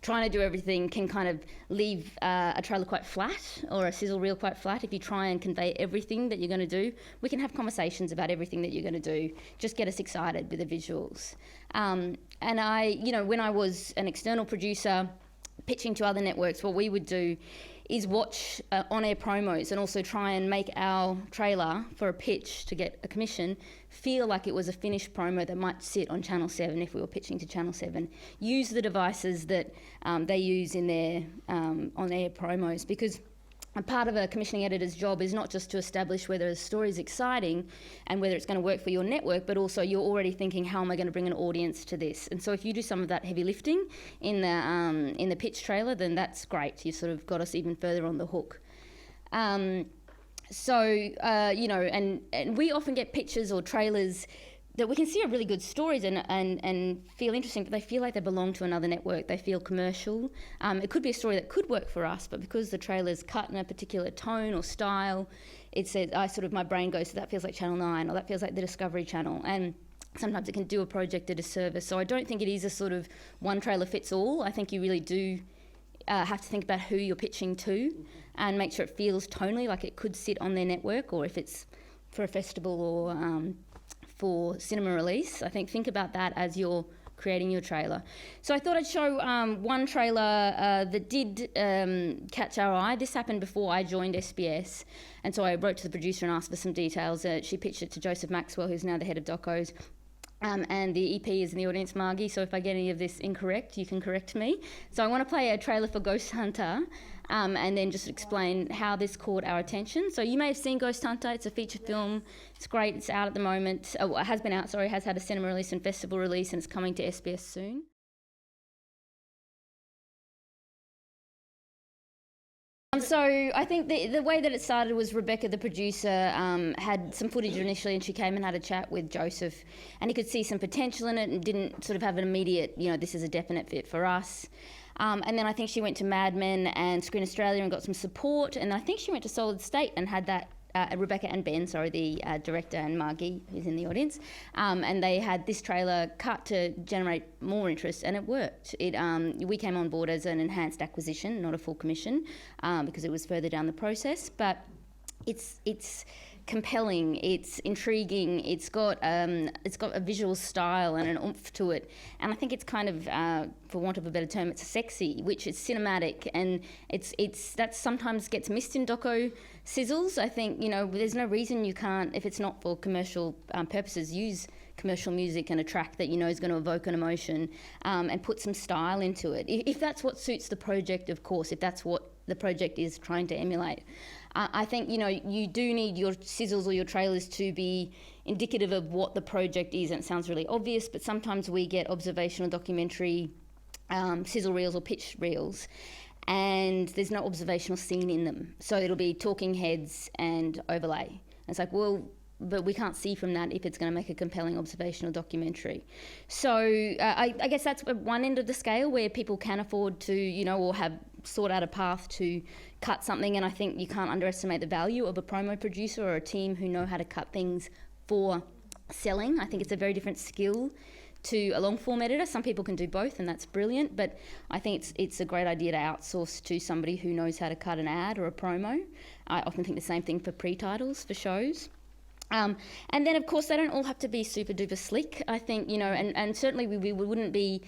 trying to do everything can kind of leave a trailer quite flat, or a sizzle reel quite flat. If you try and convey everything that you're going to do, we can have conversations about everything that you're going to do. Just get us excited with the visuals. And I, when I was an external producer pitching to other networks, what we would do is watch on-air promos and also try and make our trailer for a pitch to get a commission feel like it was a finished promo that might sit on Channel 7 if we were pitching to Channel 7. Use the devices that they use in their on-air promos, because a part of a commissioning editor's job is not just to establish whether a story is exciting and whether it's going to work for your network, but also you're already thinking, how am I going to bring an audience to this? And so if you do some of that heavy lifting in the pitch trailer, then that's great. You sort of got us even further on the hook. And we often get pitches or trailers that we can see are really good stories and feel interesting, but they feel like they belong to another network. They feel commercial. It could be a story that could work for us, but because the trailer's cut in a particular tone or style, it says, my brain goes, so that feels like Channel 9, or that feels like the Discovery Channel. And sometimes it can do a project a disservice. So I don't think it is a sort of one trailer fits all. I think you really do have to think about who you're pitching to and make sure it feels tonally like it could sit on their network, or if it's for a festival or for cinema release. I think about that as you're creating your trailer. So I thought I'd show one trailer that did catch our eye. This happened before I joined SBS, and so I wrote to the producer and asked for some details. She pitched it to Joseph Maxwell, who's now the head of Docos. And the EP is in the audience, Margie, so if I get any of this incorrect, you can correct me. So I want to play a trailer for Ghost Hunter and then just explain how this caught our attention. So you may have seen Ghost Hunter. It's a feature film. It's great. It's out at the moment. Oh, it has been out, sorry. It has had a cinema release and festival release, and it's coming to SBS soon. So I think the way that it started was Rebecca, the producer, had some footage initially, and she came and had a chat with Joseph, and he could see some potential in it and didn't sort of have an immediate, this is a definite fit for us. And then I think she went to Mad Men and Screen Australia and got some support, and I think she went to Solid State and had that, Rebecca and Ben, the director, and Margie, who's in the audience, and they had this trailer cut to generate more interest, and it worked. We came on board as an enhanced acquisition, not a full commission, because it was further down the process, but it's compelling, it's intriguing, it's got a visual style and an oomph to it, and I think it's kind of, for want of a better term, it's sexy, which is cinematic, and that sometimes gets missed in doco sizzles. I think there's no reason you can't, if it's not for commercial purposes, use commercial music and a track that is going to evoke an emotion, and put some style into it. If that's what suits the project, of course, if that's what the project is trying to emulate. I think, you do need your sizzles or your trailers to be indicative of what the project is, and it sounds really obvious, but sometimes we get observational documentary sizzle reels or pitch reels, and there's no observational scene in them. So it'll be talking heads and overlay. And it's like, well, but we can't see from that if it's going to make a compelling observational documentary. So I guess that's one end of the scale where people can afford to, or have sought out a path to cut something, and I think you can't underestimate the value of a promo producer or a team who know how to cut things for selling. I think it's a very different skill to a long-form editor. Some people can do both, and that's brilliant, but I think it's a great idea to outsource to somebody who knows how to cut an ad or a promo. I often think the same thing for pre-titles for shows. And then, of course, they don't all have to be super-duper slick. I think, and certainly we wouldn't be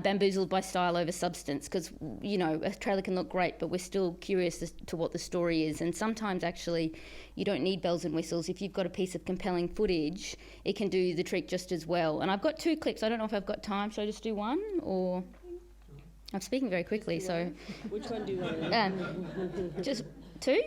bamboozled by style over substance, because, a trailer can look great, but we're still curious as to what the story is. And sometimes, actually, you don't need bells and whistles. If you've got a piece of compelling footage, it can do the trick just as well. And I've got 2 clips. I don't know if I've got time. Should I just do one? Or I'm speaking very quickly, so... Which one do you want? Just 2?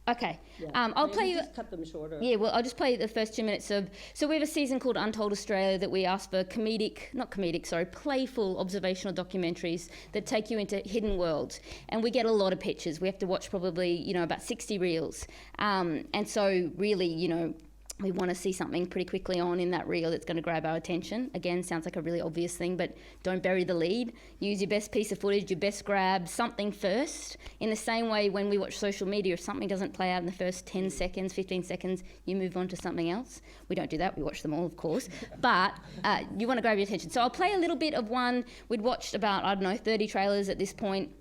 Okay. I'll play you... Just cut them shorter. Yeah, well, I'll just play the first 2 minutes of... So we have a season called Untold Australia that we ask for playful observational documentaries that take you into hidden worlds. And we get a lot of pictures. We have to watch probably, about 60 reels. And so really, we want to see something pretty quickly on in that reel that's going to grab our attention. Again, sounds like a really obvious thing, but don't bury the lead. Use your best piece of footage, your best grab, something first. In the same way, when we watch social media, if something doesn't play out in the first 10 seconds, 15 seconds, you move on to something else. We don't do that. We watch them all, of course. But you want to grab your attention. So I'll play a little bit of one. We'd watched about, 30 trailers at this point.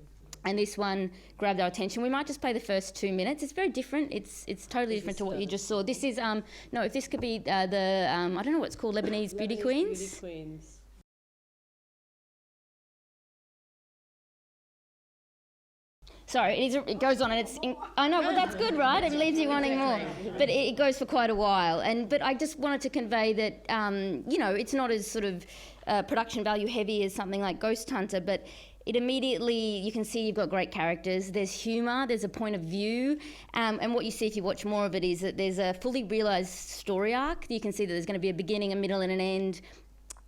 And this one grabbed our attention. We might just play the first 2 minutes. It's very different. It's totally different to what you just saw. This is, if this could be I don't know what it's called, Lebanese Beauty Queens. Beauty Queens. Sorry, it goes on, and I know, well, that's good, right? It leaves you wanting more. But it goes for quite a while. But I just wanted to convey that, it's not as sort of production value heavy as something like Ghost Hunter, but it immediately, you can see you've got great characters, there's humour, there's a point of view, and what you see if you watch more of it is that there's a fully realised story arc. You can see that there's going to be a beginning, a middle and an end,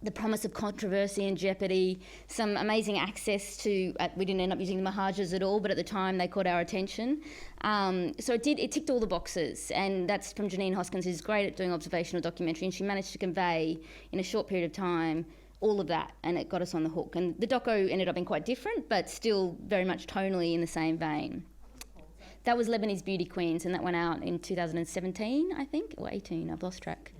the promise of controversy and jeopardy, some amazing access to, we didn't end up using the Mahajas at all, but at the time they caught our attention. So it ticked all the boxes, and that's from Janine Hoskins, who's great at doing observational documentary, and she managed to convey in a short period of time all of that, and it got us on the hook. And the doco ended up being quite different, but still very much tonally in the same vein. That was Lebanese Beauty Queens, and that went out in 2017, I think, or 18, I've lost track.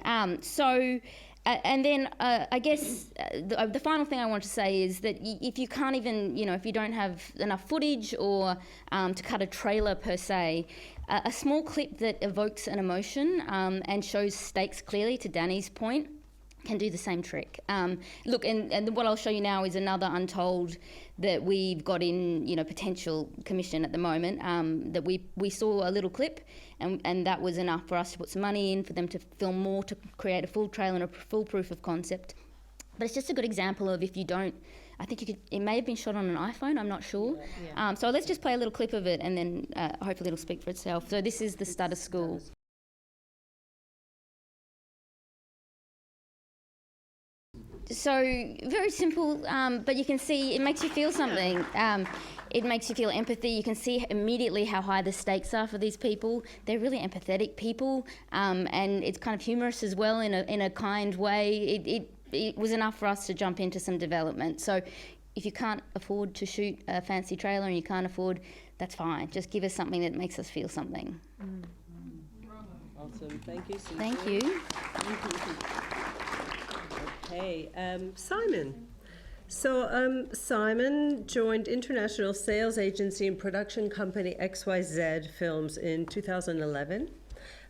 And then I guess the final thing I want to say is that if you can't even, if you don't have enough footage or to cut a trailer per se, a small clip that evokes an emotion and shows stakes clearly, to Danny's point, can do the same trick. Look, and what I'll show you now is another Untold that we've got in, potential commission at the moment, that we saw a little clip, and that was enough for us to put some money in, for them to film more, to create a full trailer and a full proof of concept. But it's just a good example of, if you don't, I think it may have been shot on an iPhone, I'm not sure. Yeah. So let's just play a little clip of it, and then hopefully it'll speak for itself. So this is the Stutter School. So very simple, but you can see it makes you feel something. It makes you feel empathy. You can see immediately how high the stakes are for these people. They're really empathetic people, and it's kind of humorous as well in a kind way. It was enough for us to jump into some development. So if you can't afford to shoot a fancy trailer and you can't afford, that's fine. Just give us something that makes us feel something. Awesome. Thank you, Susie. Thank you. Okay, Simon. So Simon joined international sales agency and production company XYZ Films in 2011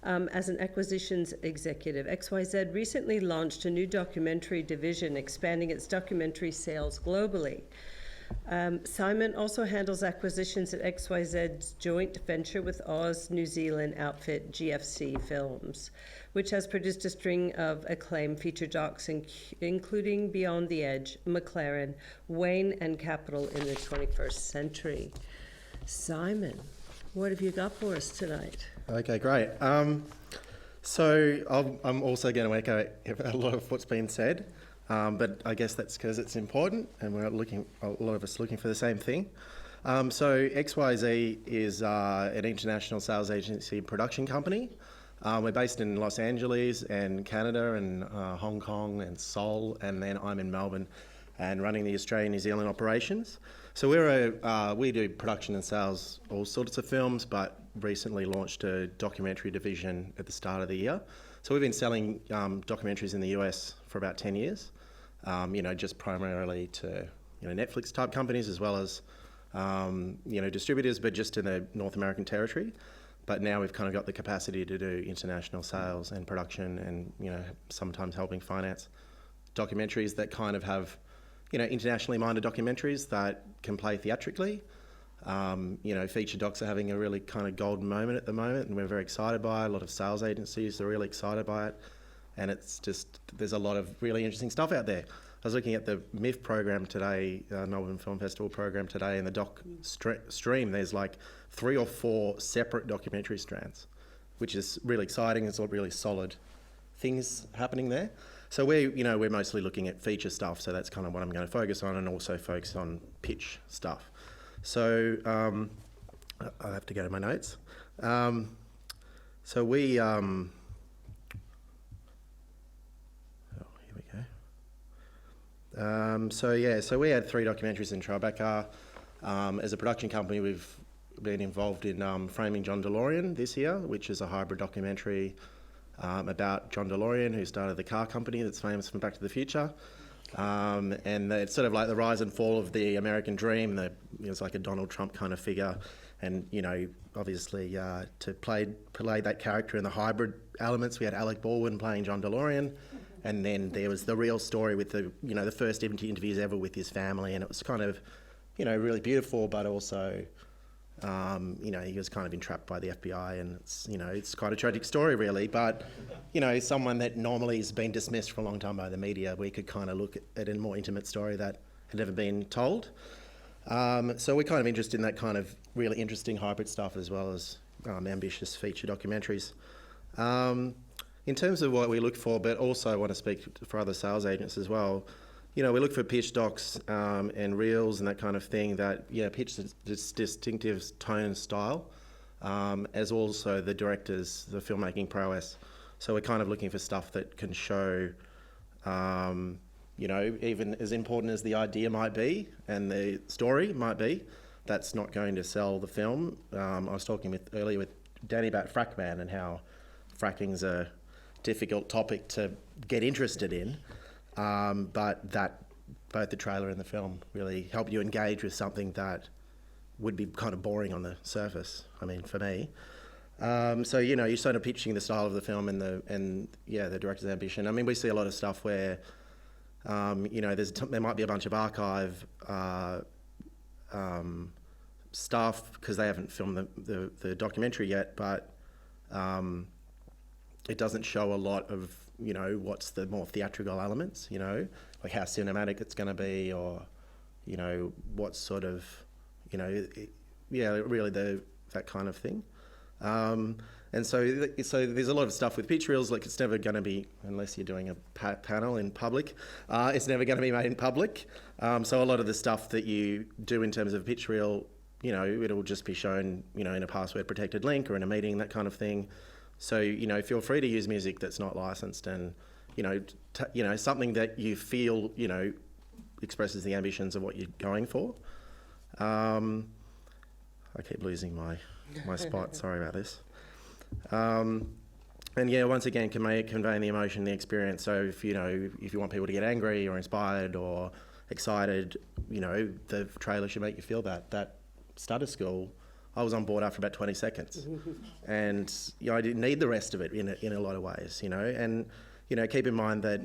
as an acquisitions executive. XYZ recently launched a new documentary division, expanding its documentary sales globally. Simon also handles acquisitions at XYZ's joint venture with Oz New Zealand outfit GFC Films, which has produced a string of acclaimed feature docs, including Beyond the Edge, McLaren, Wayne, and Capital in the 21st Century. Simon, what have you got for us tonight? Okay, great. So I'm also going to echo a lot of what's been said, but I guess that's because it's important, and a lot of us looking for the same thing. So XYZ is an international sales agency production company. We're based in Los Angeles and Canada and Hong Kong and Seoul, and then I'm in Melbourne and running the Australian-New Zealand operations. So we do production and sales, all sorts of films, but recently launched a documentary division at the start of the year. So we've been selling documentaries in the US for about 10 years, just primarily to Netflix type companies as well as distributors, but just in the North American territory. But now we've kind of got the capacity to do international sales and production and, sometimes helping finance documentaries that kind of have, internationally minded documentaries that can play theatrically. Feature docs are having a really kind of golden moment at the moment, and we're very excited by it. A lot of sales agencies are really excited by it. And it's just, there's a lot of really interesting stuff out there. I was looking at the MIF program today, Melbourne Film Festival program today, and the doc stream, there's like 3 or 4 separate documentary strands, which is really exciting. It's all really solid things happening there. So we're mostly looking at feature stuff, so that's kind of what I'm going to focus on, and also focus on pitch stuff. So I have to go to my notes. So we had 3 documentaries in Tribeca. As a production company, we've been involved in framing John DeLorean this year, which is a hybrid documentary about John DeLorean, who started the car company that's famous from Back to the Future. And it's sort of like the rise and fall of the American dream. It's like a Donald Trump kind of figure. And, obviously to play that character in the hybrid elements, we had Alec Baldwin playing John DeLorean. And then there was the real story with the first interviews ever with his family, and it was kind of, really beautiful, but also, he was kind of entrapped by the FBI, and it's quite a tragic story, really. But, someone that normally has been dismissed for a long time by the media, we could kind of look at a more intimate story that had never been told. So we're kind of interested in that kind of really interesting hybrid stuff, as well as ambitious feature documentaries. In terms of what we look for, but also I want to speak for other sales agents as well, we look for pitch docs and reels and that kind of thing that, pitch this distinctive tone and style, as also the directors, the filmmaking prowess. So we're kind of looking for stuff that can show, even as important as the idea might be and the story might be, that's not going to sell the film. I was talking earlier with Danny about Frackman and how fracking's a difficult topic to get interested in, but that both the trailer and the film really help you engage with something that would be kind of boring on the surface. I mean, for me. So you're sort of pitching the style of the film and the director's ambition. I mean, we see a lot of stuff where there might be a bunch of archive stuff because they haven't filmed the documentary yet, but it doesn't show a lot of, what's the more theatrical elements, like how cinematic it's going to be, or, what sort of, really that kind of thing. And so there's a lot of stuff with pitch reels, like it's never going to be, unless you're doing a panel in public, it's never going to be made in public. So a lot of the stuff that you do in terms of a pitch reel, it'll just be shown, in a password protected link or in a meeting, that kind of thing. So, feel free to use music that's not licensed and, something that you feel, expresses the ambitions of what you're going for. I keep losing my spot. Sorry about this. Once again, conveying the emotion, the experience. So if you want people to get angry or inspired or excited, the trailer should make you feel that. That starter school, I was on board after about 20 seconds, and I didn't need the rest of it in a lot of ways, And keep in mind that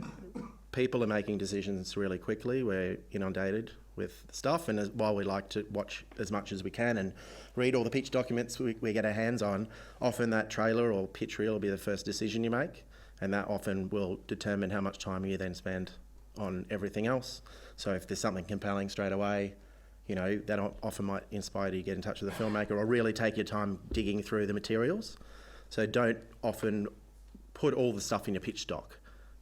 people are making decisions really quickly. We're inundated with stuff, and while we like to watch as much as we can and read all the pitch documents we get our hands on, often that trailer or pitch reel will be the first decision you make, and that often will determine how much time you then spend on everything else. So if there's something compelling straight away, that often might inspire you to get in touch with the filmmaker or really take your time digging through the materials. So don't often put all the stuff in your pitch doc.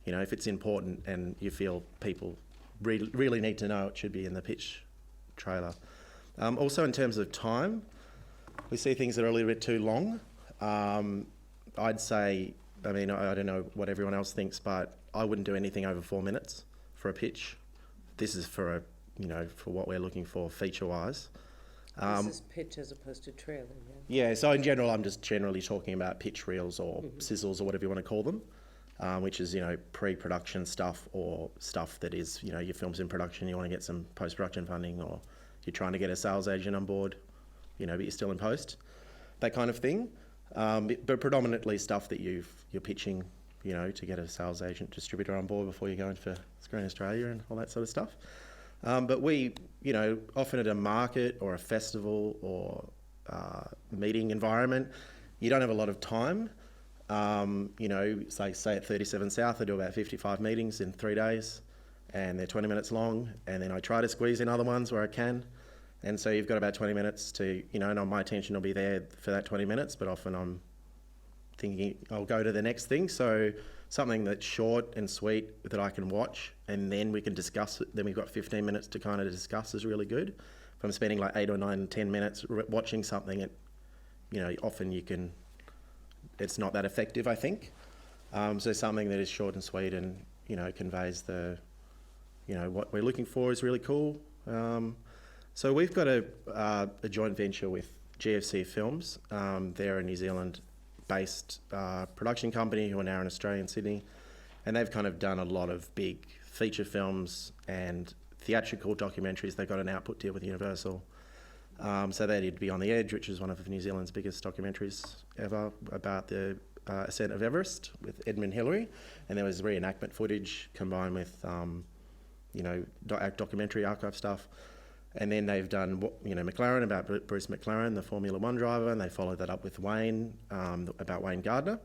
If it's important and you feel people really need to know, it should be in the pitch trailer. Also, in terms of time, we see things that are a little bit too long. I'd say, I mean, I don't know what everyone else thinks, but I wouldn't do anything over 4 minutes for a pitch. This is for for what we're looking for feature-wise. This is pitch as opposed to trailer, yeah? Yeah, so in general, I'm just generally talking about pitch reels or sizzles or whatever you want to call them, which is, pre-production stuff or stuff that is, your film's in production, you want to get some post-production funding, or you're trying to get a sales agent on board, but you're still in post, that kind of thing. But predominantly stuff that you're pitching, to get a sales agent, distributor on board before you go in for Screen Australia and all that sort of stuff. But we, often at a market or a festival or meeting environment, you don't have a lot of time. Say at 37 South, I do about 55 meetings in 3 days, and they're 20 minutes long, and then I try to squeeze in other ones where I can. And so you've got about 20 minutes to, and my attention will be there for that 20 minutes, but often I'm thinking I'll go to the next thing. So something that's short and sweet that I can watch, and then we can discuss it. Then we've got 15 minutes to kind of discuss is really good. If I'm spending like 8 or 9, 10 minutes watching something, often it's not that effective, I think. So something that is short and sweet and, conveys the, what we're looking for is really cool. So we've got a joint venture with GFC Films. They're a New Zealand-based production company who are now in Australia and Sydney, and they've kind of done a lot of big feature films and theatrical documentaries. They've got an output deal with Universal. So they did Be on the Edge, which is one of New Zealand's biggest documentaries ever, about the ascent of Everest with Edmund Hillary, and there was reenactment footage combined with documentary archive stuff. And then they've done, McLaren, about Bruce McLaren, the Formula One driver, and they followed that up with Wayne, about Wayne Gardner.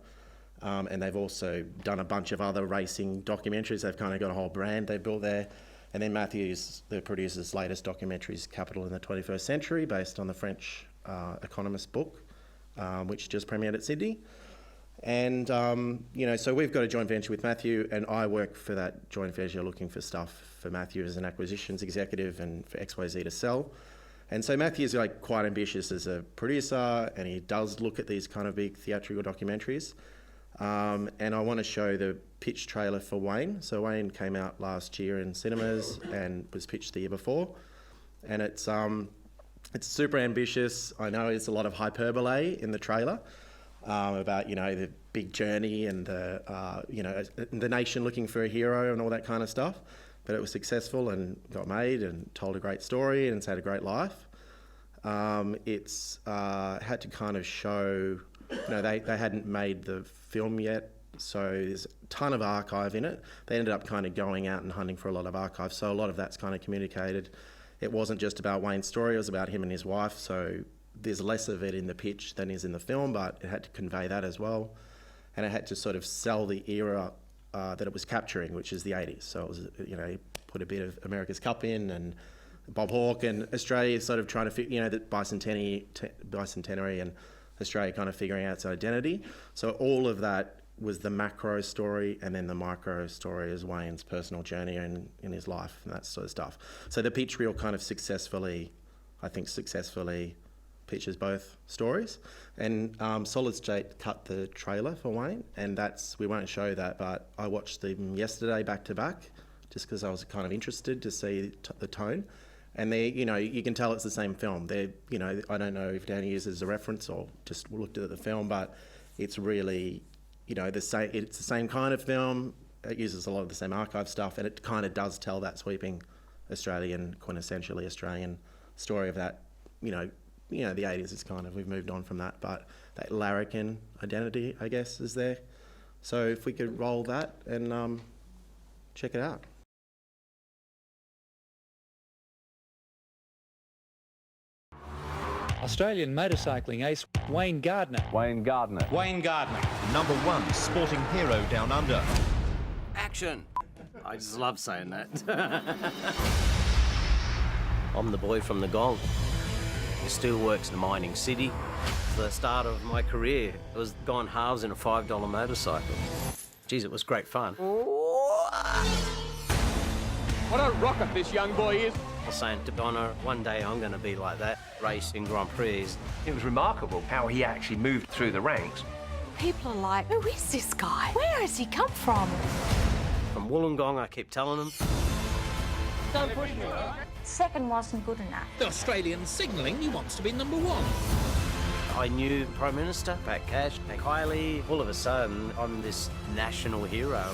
And they've also done a bunch of other racing documentaries. They've kind of got a whole brand they've built there. And then Matthew's, the producer's latest documentary is Capital in the 21st Century, based on the French economist book, which just premiered at Sydney. And, so we've got a joint venture with Matthew, and I work for that joint venture looking for stuff for Matthew as an acquisitions executive and for XYZ to sell. And so Matthew's quite ambitious as a producer, and he does look at these kind of big theatrical documentaries. And I want to show the pitch trailer for Wayne. So Wayne came out last year in cinemas and was pitched the year before. And it's super ambitious. I know it's a lot of hyperbole in the trailer. About the big journey and the nation looking for a hero and all that kind of stuff, but it was successful and got made and told a great story and it's had a great life. It's had to kind of show, they hadn't made the film yet, so there's a ton of archive in it. They ended up kind of going out and hunting for a lot of archive, so a lot of that's kind of communicated. It wasn't just about Wayne's story, it was about him and his wife, so there's less of it in the pitch than is in the film, but it had to convey that as well. And it had to sort of sell the era that it was capturing, which is the 80s. So it was, put a bit of America's Cup in and Bob Hawke, and Australia sort of trying to fit, the bicentenary and Australia kind of figuring out its identity. So all of that was the macro story, and then the micro story is Wayne's personal journey in his life and that sort of stuff. So the pitch reel kind of successfully pitches both stories, and Solid State cut the trailer for Wayne, and we won't show that, but I watched them yesterday back to back just because I was kind of interested to see the tone, and they, you can tell it's the same film. I don't know if Danny uses a reference or just looked at the film, but it's really, it's the same kind of film. It uses a lot of the same archive stuff, and it kind of does tell that sweeping Australian, quintessentially Australian story of that, the 80s is kind of, we've moved on from that, but that larrikin identity, I guess, is there. So if we could roll that and check it out. Australian motorcycling ace Wayne Gardner. Wayne Gardner. Wayne Gardner. Number one sporting hero down under. Action! I just love saying that. I'm the boy from the Gold. He still works in a mining city. The start of my career, it was going halves in a $5 motorcycle. Geez, it was great fun. What a rocket this young boy is. I was saying to Donna, one day I'm going to be like that, racing Grand Prix. It was remarkable how he actually moved through the ranks. People are like, who is this guy? Where has he come from? From Wollongong, I keep telling them. Don't push me. Second wasn't good enough. The Australian signalling he wants to be number one. I knew Prime Minister, Pat Cash, Kylie. All of a sudden, I'm this national hero.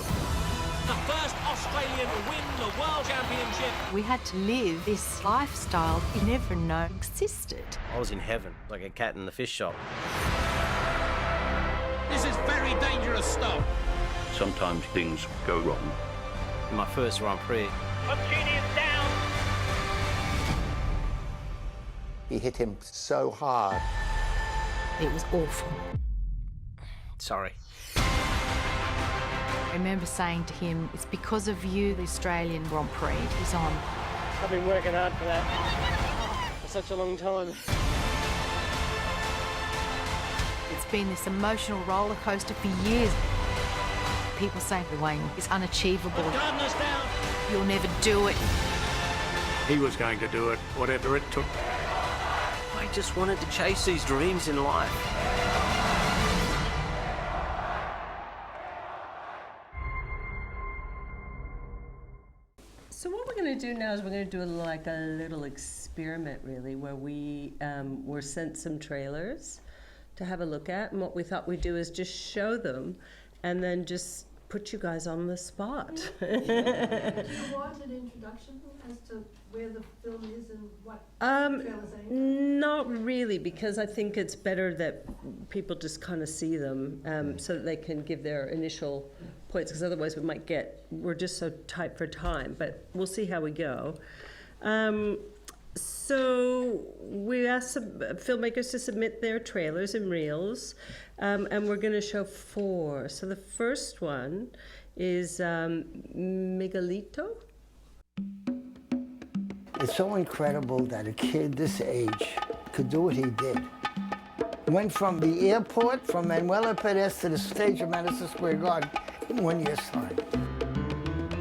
The first Australian to win the World Championship. We had to live this lifestyle you never know existed. I was in heaven, like a cat in the fish shop. This is very dangerous stuff. Sometimes things go wrong. My first Grand Prix. Genius down. He hit him so hard. It was awful. Sorry. I remember saying to him, it's because of you the Australian Grand Prix is on. I've been working hard for that for such a long time. It's been this emotional roller coaster for years. People saying, Wayne, it's unachievable. Gardner's down. You'll never do it. He was going to do it, whatever it took. I just wanted to chase these dreams in life. So what we're going to do now is we're going to do a little experiment, really, where we were sent some trailers to have a look at, and what we thought we'd do is just show them and then just put you guys on the spot. Do you want an introduction as to where the film is and what the trailers are? Not really, because I think it's better that people just kind of see them so that they can give their initial points, because otherwise we're just so tight for time, but we'll see how we go. So we asked some filmmakers to submit their trailers and reels, and we're going to show 4. So the first one is Miguelito. It's so incredible that a kid this age could do what he did. Went from the airport, from Manuela Perez to the stage of Madison Square Garden in 1 year's time.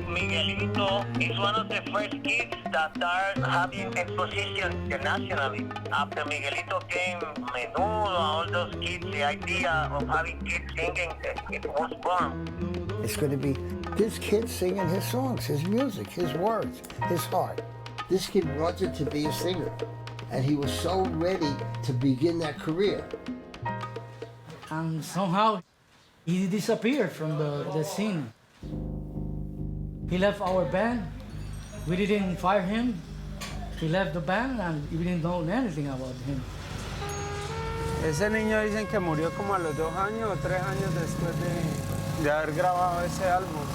Miguelito is one of the first kids that are having exposition internationally. After Miguelito came Menudo, all those kids, the idea of having kids singing, it was born. It's going to be this kid singing his songs, his music, his words, his heart. This kid wanted to be a singer, and he was so ready to begin that career. And somehow, he disappeared from the scene. He left our band. We didn't fire him. He left the band and we didn't know anything about him. Ese niño dicen que murió como a los 2 años o 3 años después de haber grabado ese álbum.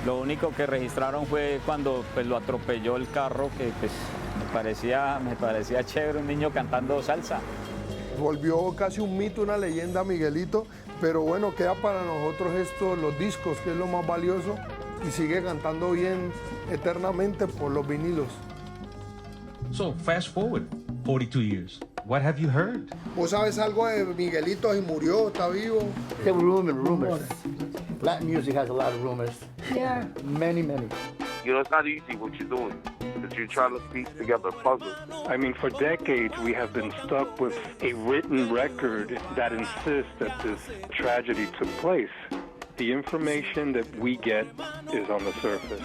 Lo único que registraron fue cuando pues, lo atropelló el carro, que pues, me parecía chévere, un niño cantando salsa. Volvió casi un mito, una leyenda Miguelito, pero bueno, queda para nosotros los discos, que es lo más valioso, y sigue cantando bien eternamente por los vinilos. So, fast forward 42 years. What have you heard? ¿Vos sabes algo de Miguelito? Si murió, está vivo. There were rumors. Latin music has a lot of rumors. Yeah. Many. You know, it's not easy what you're doing, because you're trying to piece together a puzzle. I mean, for decades, we have been stuck with a written record that insists that this tragedy took place. The information that we get is on the surface.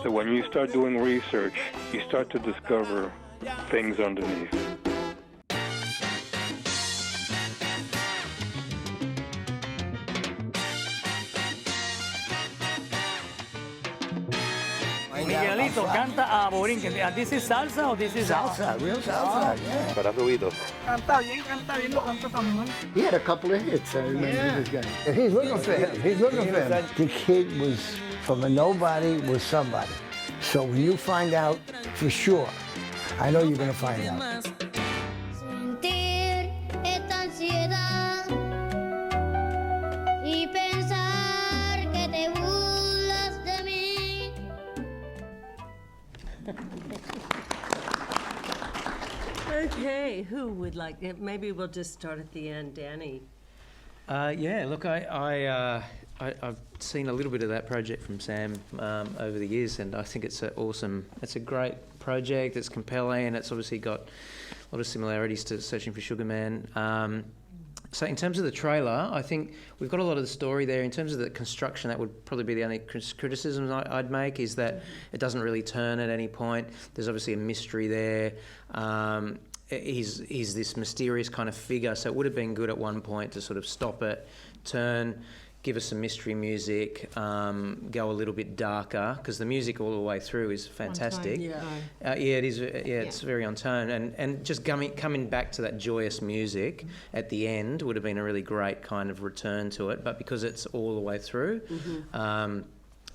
So when you start doing research, you start to discover things underneath. Miguelito canta a borinquen. ¿This is salsa or this is salsa? Real salsa, yeah. Para ruido. Canta bien, lo canta también. He had a couple of hits, I remember this guy. And he's looking for him. The kid was from a nobody was somebody. So when you find out for sure, I know you're going to find out. Sentir esta ansiedad y pensar que te burlas de mí. Okay, who would like it? Maybe we'll just start at the end. Danny. Yeah, look, I've seen a little bit of that project from Sam over the years, and I think it's it's a great project. It's compelling. It's obviously got a lot of similarities to Searching for Sugar Man. So in terms of the trailer, I think we've got a lot of the story there. In terms of the construction, that would probably be the only criticism I'd make, is that it doesn't really turn at any point. There's obviously a mystery there. He's this mysterious kind of figure, so it would have been good at one point to sort of stop it, turn, give us some mystery music, go a little bit darker, because the music all the way through is fantastic. It is. It's very on tone, and just coming back to that joyous music at the end would have been a really great kind of return to it. But because it's all the way through,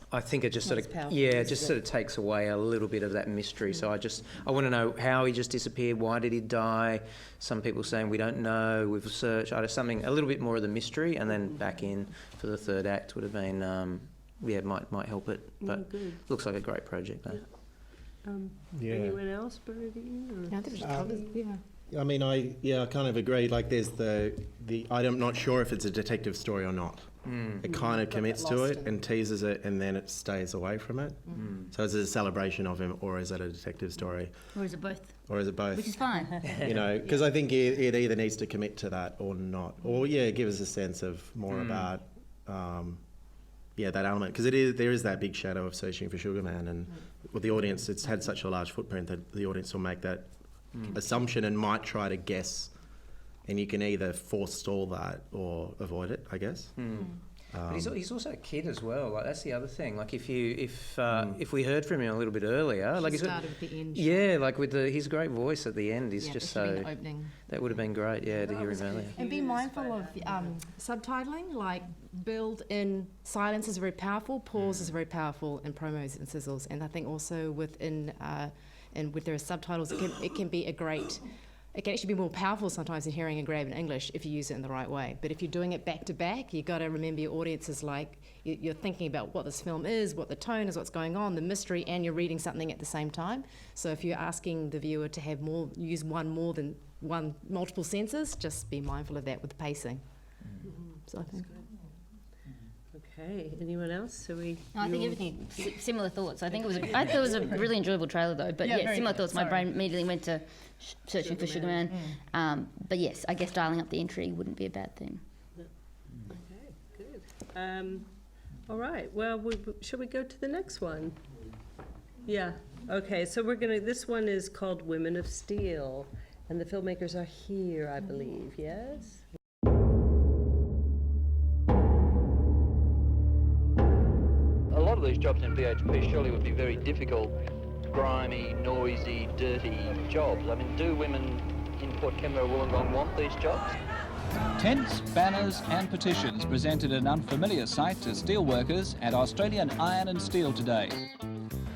I think it just sort of takes away a little bit of that mystery. So I want to know how he just disappeared. Why did he die? Some people saying we don't know. We've searched. Something a little bit more of the mystery, and then back in for the third act would have been might help it. But looks like a great project though. Anyone else, Bernadine? No, there's others. I mean, I kind of agree. Like, there's the I'm not sure if it's a detective story or not. It kind of commits to it and teases it, and then it stays away from it. So is it a celebration of him, or is it a detective story? Or is it both? Which is fine. Because I think it either needs to commit to that or not. Or, give us a sense of more about, that element. Because there is that big shadow of Searching for Sugar Man, and with the audience, it's had such a large footprint that the audience will make that assumption and might try to guess. And you can either forestall that or avoid it, I guess. But he's also a kid as well. Like, that's the other thing. Like, if we heard from him a little bit earlier, like, started with the end. Like with his great voice at the end is just so. That would have been great, to hear him earlier. And be mindful of subtitling. Like, build in silence is very powerful. Pause is very powerful in promos and sizzles. And I think also within and with their subtitles, it can be a great. It can actually be more powerful sometimes than hearing a grab in English if you use it in the right way. But if you're doing it back to back, you've got to remember your audience is like, you're thinking about what this film is, what the tone is, what's going on, the mystery, and you're reading something at the same time. So if you're asking the viewer to have use multiple senses, just be mindful of that with the pacing. So I think. Okay, anyone else? I think everything, similar thoughts. I thought it was a really enjoyable trailer though, but similar thoughts. My brain immediately went to Searching for Sugar Man. But yes, I guess dialing up the entry wouldn't be a bad thing. Okay, good. All right, well, shall we go to the next one? Yeah, okay, so this one is called Women of Steel, and the filmmakers are here, I believe, yes? A lot of these jobs in BHP surely would be very difficult, grimy, noisy, dirty jobs. I mean, do women in Port Kembla or Wollongong want these jobs? Tents, banners and petitions presented an unfamiliar sight to steelworkers at Australian Iron and Steel today.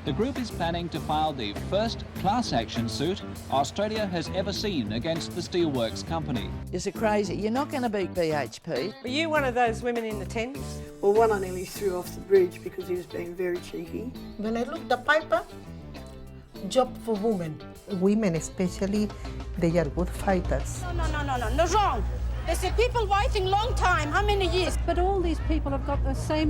The group is planning to file the first class action suit Australia has ever seen against the Steelworks company. Is it crazy? You're not going to beat BHP. Were you one of those women in the tents? Well, one I nearly threw off the bridge because he was being very cheeky. When I look at the paper, job for women. Women especially, they are good fighters. No, wrong. They say people waiting long time, how many years? But all these people have got the same.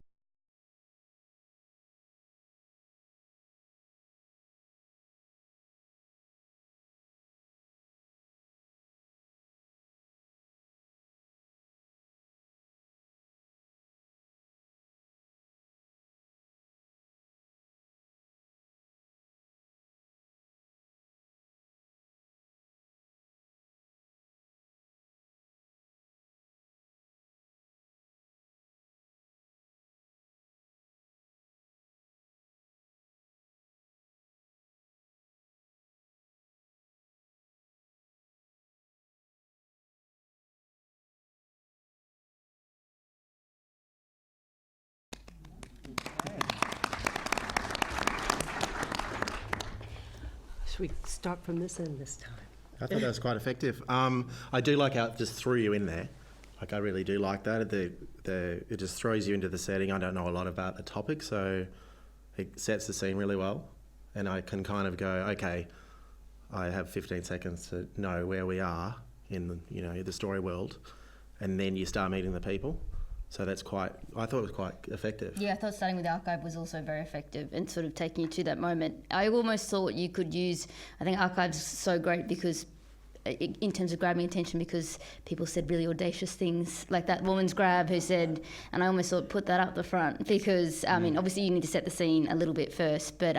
Should we start from this end this time? I thought that was quite effective. I do like how it just threw you in there. Like, I really do like that. It just throws you into the setting. I don't know a lot about the topic, so it sets the scene really well. And I can kind of go, okay, I have 15 seconds to know where we are in the story world, and then you start meeting the people. So I thought it was quite effective. Yeah, I thought starting with Archive was also very effective and sort of taking you to that moment. I almost thought you could use, I think Archive's so great because in terms of grabbing attention, because people said really audacious things, like that woman's grab who said, and I almost thought put that up the front, because I mean obviously you need to set the scene a little bit first, but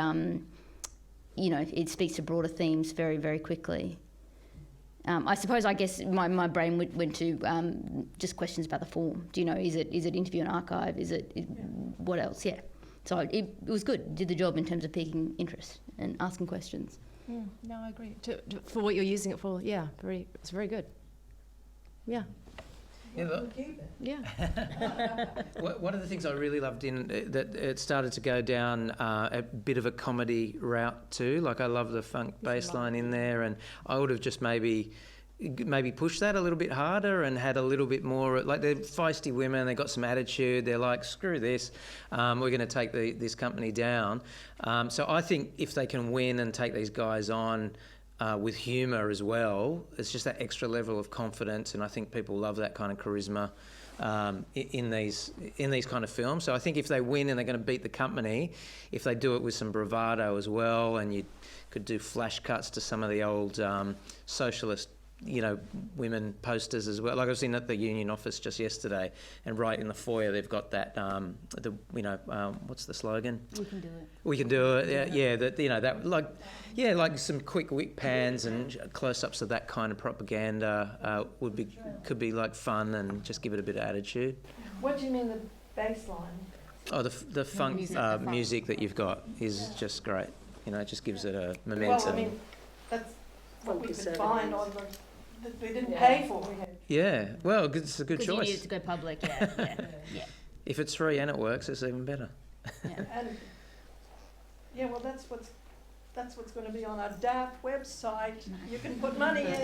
you know, it speaks to broader themes very, very quickly. I guess my brain went to just questions about the form. Do you know, is it interview and archive? Is it what else? Yeah. So it was good. Did the job in terms of piquing interest and asking questions. No, I agree. For what you're using it for, yeah, it's very good. Yeah. Yeah. One of the things I really loved in that it started to go down a bit of a comedy route too. Like I love the funk bass line in there, and I would have just maybe pushed that a little bit harder and had a little bit more, like they're feisty women, they got some attitude, they're like, screw this, we're going to take this company down. So I think if they can win and take these guys on with humour as well, it's just that extra level of confidence, and I think people love that kind of charisma in these kind of films. So I think if they win and they're going to beat the company, if they do it with some bravado as well, and you could do flash cuts to some of the old socialist, you know, women posters as well. Like I was in at the union office just yesterday, and right in the foyer they've got that what's the slogan? We can do it. We can do it. Yeah. That, you know, that like some quick whip pans and close-ups of that kind of propaganda could be like fun and just give it a bit of attitude. What do you mean the bass line? Oh, the funk music that you've got is just great. You know, it just gives it a momentum. Well, I mean, that's what we could find on that we didn't pay for. Yeah, well, it's a good choice. Because you need it to go public, yeah. If it's free and it works, it's even better. And well, that's what's going to be on our DAF website. You can put money in.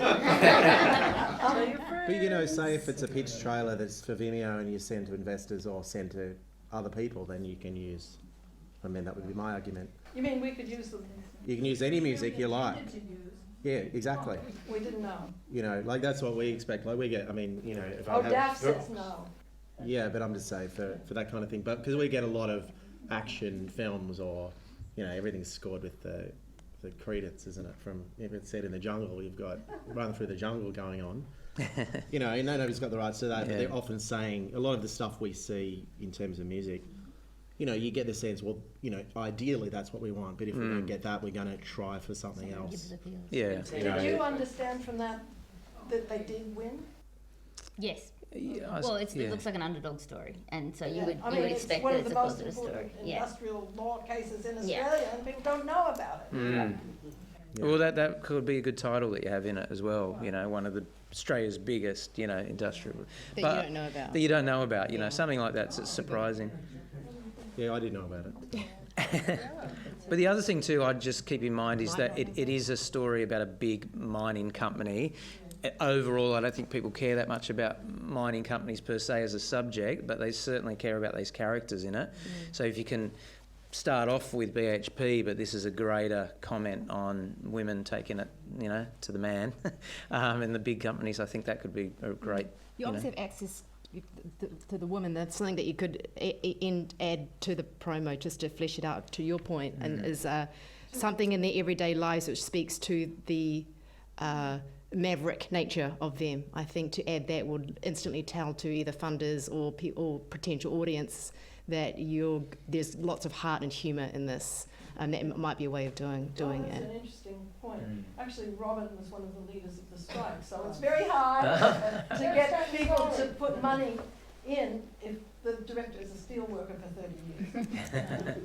But you know, say if it's a pitch trailer that's for Vimeo and you send to investors or send to other people, then you can use. I mean, that would be my argument. You mean we could use them? You can use any music you like. Yeah, exactly. We didn't know. You know, like that's what we expect. Like we get, I mean, you know, if DAF says no. Yeah, but I'm just saying for that kind of thing. But because we get a lot of action films, or you know, everything's scored with the credits, isn't it? From if it's set in the jungle, you've got Run Through the Jungle going on. You know, and nobody's got the rights to that. But they're often saying a lot of the stuff we see in terms of music. You know, you get the sense, well, you know, ideally that's what we want, but if we don't get that, we're going to try for something else. Yeah. Did you understand from that they did win? Yes. Yeah, well, it looks like an underdog story, and so you would expect that it's a positive story. Industrial law cases in Australia, and people don't know about it. Well, that could be a good title that you have in it as well. You know, one of the Australia's biggest, you know, industrial. That you don't know about. That you don't know about. You know, something like that's surprising. Yeah, I didn't know about it. But the other thing too, I'd just keep in mind is that it is a story about a big mining company. Overall, I don't think people care that much about mining companies per se as a subject, but they certainly care about these characters in it. So if you can start off with BHP, but this is a greater comment on women taking it, you know, to the man, in the big companies, I think that could be a great. You obviously have access to the woman. That's something that you could add to the promo just to flesh it out. To your point, and is something in their everyday lives which speaks to the maverick nature of them. I think to add that would instantly tell to either funders or potential audience that there's lots of heart and humour in this, and that might be a way of doing that's it. That's an interesting point. Actually, Robin was one of the leaders of the strike, so it's very hard to get people to put money in if the director is a steel worker for 30 years.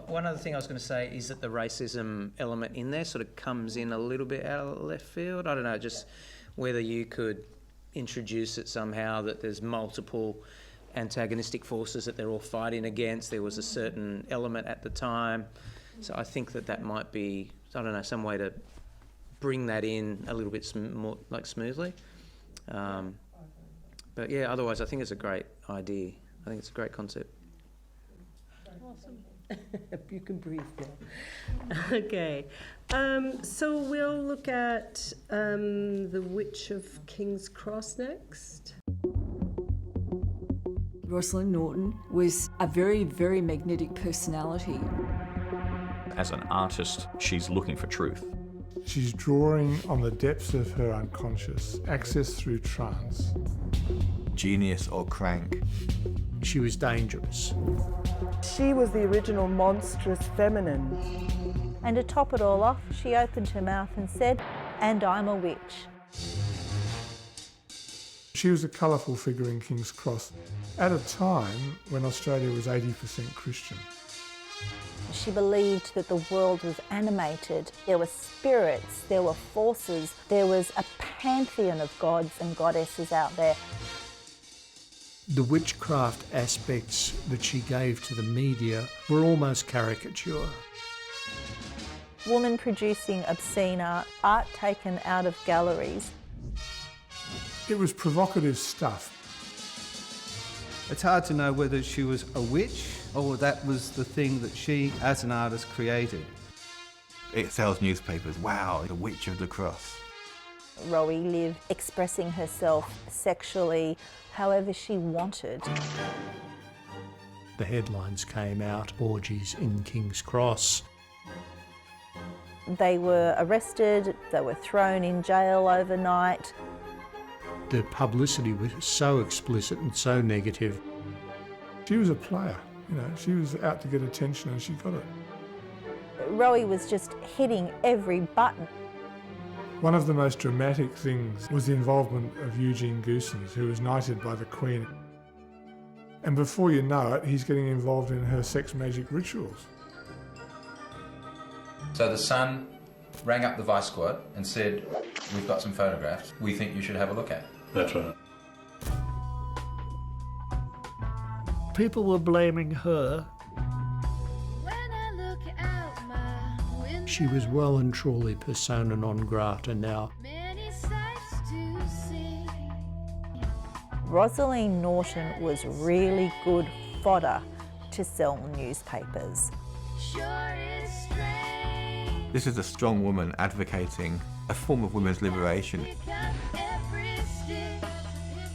One other thing I was going to say is that the racism element in there sort of comes in a little bit out of left field. I don't know, just whether you could introduce it somehow, that there's multiple antagonistic forces that they're all fighting against. There was a certain element at the time. So I think that might be, I don't know, some way to bring that in a little bit more like smoothly. But yeah, otherwise I think it's a great idea. I think it's a great concept. Awesome. You can breathe now. Okay. So we'll look at The Witch of King's Cross next. Rosalind Norton was a very, very magnetic personality. As an artist, she's looking for truth. She's drawing on the depths of her unconscious, accessed through trance. Genius or crank. She was dangerous. She was the original monstrous feminine. And to top it all off, she opened her mouth and said, "And I'm a witch." She was a colourful figure in King's Cross at a time when Australia was 80% Christian. She believed that the world was animated. There were spirits, there were forces, there was a pantheon of gods and goddesses out there. The witchcraft aspects that she gave to the media were almost caricature. Woman producing obscene art taken out of galleries. It was provocative stuff. It's hard to know whether she was a witch or that was the thing that she, as an artist, created. It sells newspapers. Wow, the Witch of the Cross. Rowie lived expressing herself sexually however she wanted. The headlines came out, orgies in King's Cross. They were arrested, they were thrown in jail overnight. The publicity was so explicit and so negative. She was a player, you know, she was out to get attention and she got it. Rowie was just hitting every button. One of the most dramatic things was the involvement of Eugene Goosens, who was knighted by the Queen. And before you know it, he's getting involved in her sex magic rituals. So the Sun rang up the Vice Squad and said, "We've got some photographs we think you should have a look at." That's right. People were blaming her. She was well and truly persona non grata now. Rosaline Norton was really good fodder to sell newspapers. This is a strong woman advocating a form of women's liberation.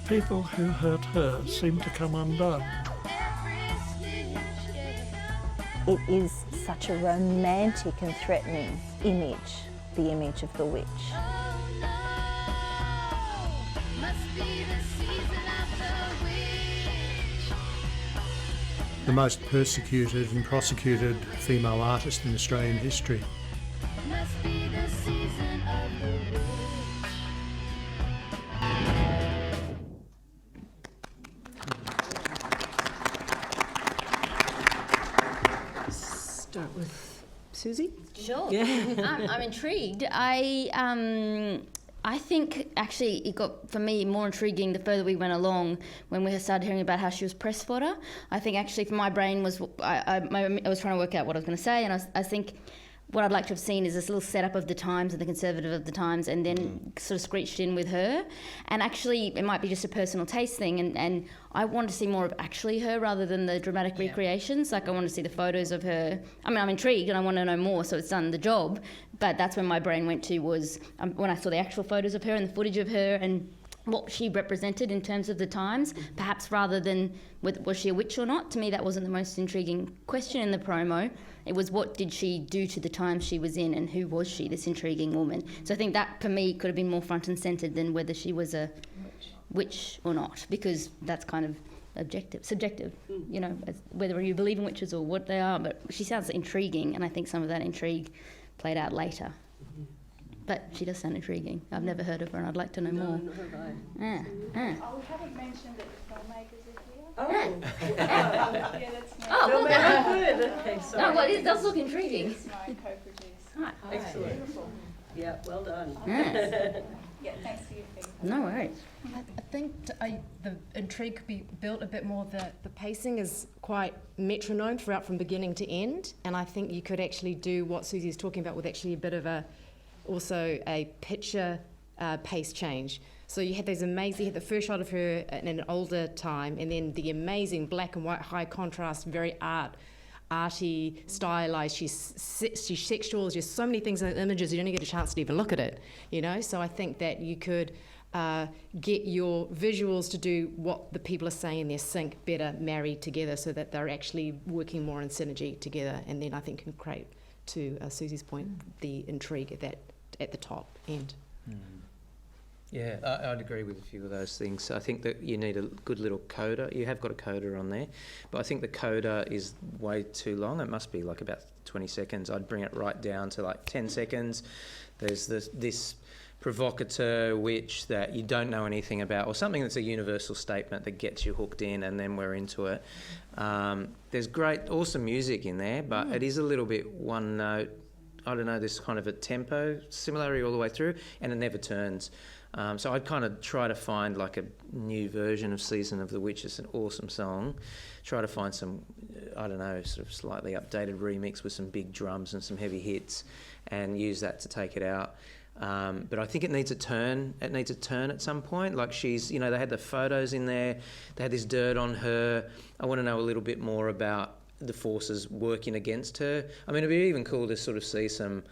People who hurt her seem to come undone. It is such a romantic and threatening image, the image of the witch. The most persecuted and prosecuted female artist in Australian history. Start with Susie? Sure. Yeah. I'm intrigued. I think actually it got, for me, more intriguing the further we went along when we started hearing about how she was press fodder. I think actually for my brain was, I was trying to work out what I was going to say, and I think what I'd like to have seen is this little setup of the Times and the Conservative of the Times, and then sort of screeched in with her. And actually, it might be just a personal taste thing, and I want to see more of actually her rather than the dramatic recreations. Like, I want to see the photos of her. I mean, I'm intrigued and I want to know more, so it's done the job. But that's when my brain went to was when I saw the actual photos of her and the footage of her and what she represented in terms of the Times, perhaps rather than was she a witch or not. To me, that wasn't the most intriguing question in the promo. It was what did she do to the Times she was in and who was she, this intriguing woman. So I think that, for me, could have been more front and centre than whether she was a witch or not, because that's kind of subjective, you know, whether you believe in witches or what they are. But she sounds intriguing, and I think some of that intrigue played out later. But she does sound intriguing. I've never heard of her, and I'd like to know more. Oh, we haven't mentioned that the filmmakers are here. Oh. Yeah, that's my Oh, well, good. Okay, sorry. No, well, it does look intriguing. It's my co-producer. Right. Excellent. Beautiful. Yeah, well done. Yeah, thanks for your feedback. No worries. I think the intrigue could be built a bit more. The pacing is quite metronome throughout from beginning to end, and I think you could actually do what Susie's talking about with actually a bit of also a picture pace change. So you had the first shot of her in an older time, and then the amazing black and white high contrast, very arty, stylized. She's sexual. There's so many things in the images you don't get a chance to even look at it, you know. So I think that you could get your visuals to do what the people are saying, their sync better married together, so that they're actually working more in synergy together, and then I think can create, to Susie's point, the intrigue at that at the top end. Yeah, I'd agree with a few of those things. I think that you need a good little coda. You have got a coda on there, but I think the coda is way too long. It must be like about 20 seconds. I'd bring it right down to like 10 seconds. There's this provocateur which that you don't know anything about, or something that's a universal statement that gets you hooked in, and then we're into it. There's great, awesome music in there, but it is a little bit one note. I don't know, this kind of a tempo similarity all the way through, and it never turns. So I'd kind of try to find like a new version of Season of the Witch. It's an awesome song. Try to find some, I don't know, sort of slightly updated remix with some big drums and some heavy hits, and use that to take it out. But I think it needs a turn. It needs a turn at some point. Like she's, you know, they had the photos in there. They had this dirt on her. I want to know a little bit more about the forces working against her. I mean, it'd be even cool to sort of see some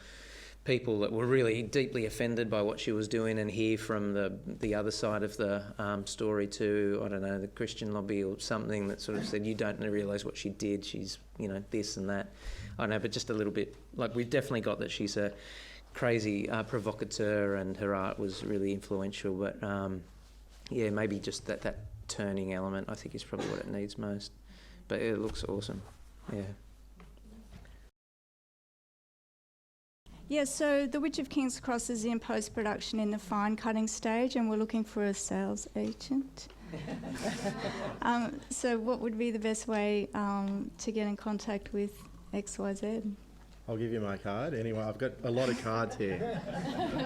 people that were really deeply offended by what she was doing, and hear from the other side of the story too. I don't know, the Christian lobby or something that sort of said, you don't realise what she did, she's, you know, this and that. I don't know, but just a little bit, like, we've definitely got that she's a crazy provocateur and her art was really influential, but yeah, maybe just that turning element I think is probably what it needs most. But it looks awesome, yeah. Yeah, so The Witch of King's Cross is in post-production in the fine cutting stage, and we're looking for a sales agent. So what would be the best way to get in contact with XYZ? I'll give you my card. Anyway, I've got a lot of cards here.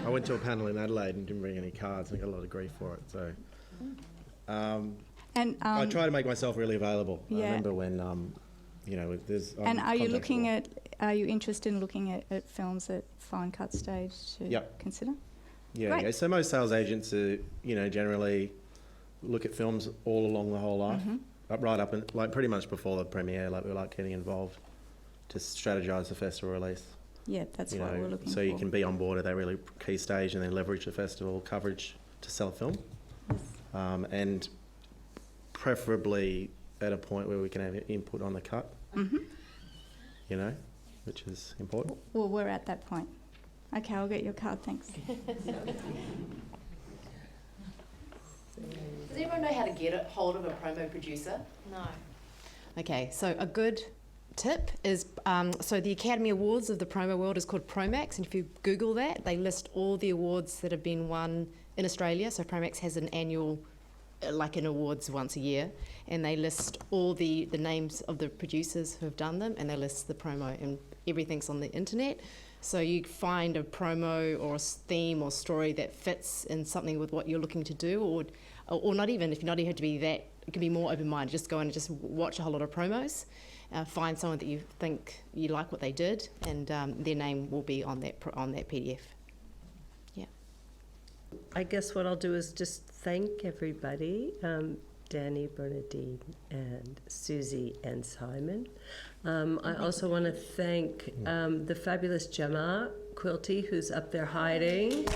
I went to a panel in Adelaide and didn't bring any cards, and I got a lot of grief for it. So I try to make myself really available. Yeah. I remember when, you know, there's... And are you interested in looking at films at fine cut stage to consider? Yeah, yeah. So most sales agents are, you know, generally look at films all along the whole life, right up and like pretty much before the premiere. Like we're like getting involved to strategise the festival release. Yeah, that's what we're looking for. So you can be on board at that really key stage and then leverage the festival coverage to sell a film, and preferably at a point where we can have input on the cut. You know, which is important. Well, we're at that point. Okay, I'll get your card, thanks. Does anyone know how to get a hold of a promo producer? No. Okay, so a good tip is, so the Academy Awards of the promo world is called Promax, and if you Google that, they list all the awards that have been won in Australia. So Promax has an annual, like an awards once a year, and they list all the names of the producers who have done them, and they list the promo, and everything's on the internet. So you find a promo or a theme or story that fits in something with what you're looking to do, or not even, if you not even have to be that, it can be more open-minded. Just go in and just watch a whole lot of promos, find someone that you think you like what they did, and their name will be on that PDF. I guess what I'll do is just thank everybody, Danny, Bernadine, and Susie, and Simon. I also want to thank the fabulous Gemma Quilty, who's up there hiding,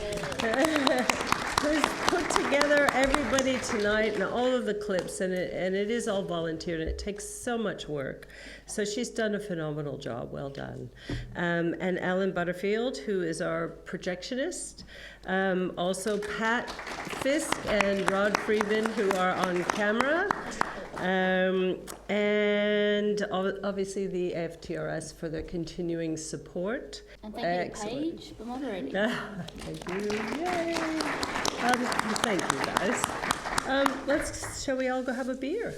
who's put together everybody tonight and all of the clips, and it is all volunteer, and it takes so much work. So she's done a phenomenal job, well done. And Alan Butterfield, who is our projectionist. Also Pat Fisk and Rod Freeman, who are on camera. And obviously the FTRS for their continuing support. And thank you to Paige for moderating. Thank you. Yay. Thank you, guys. Shall we all go have a beer?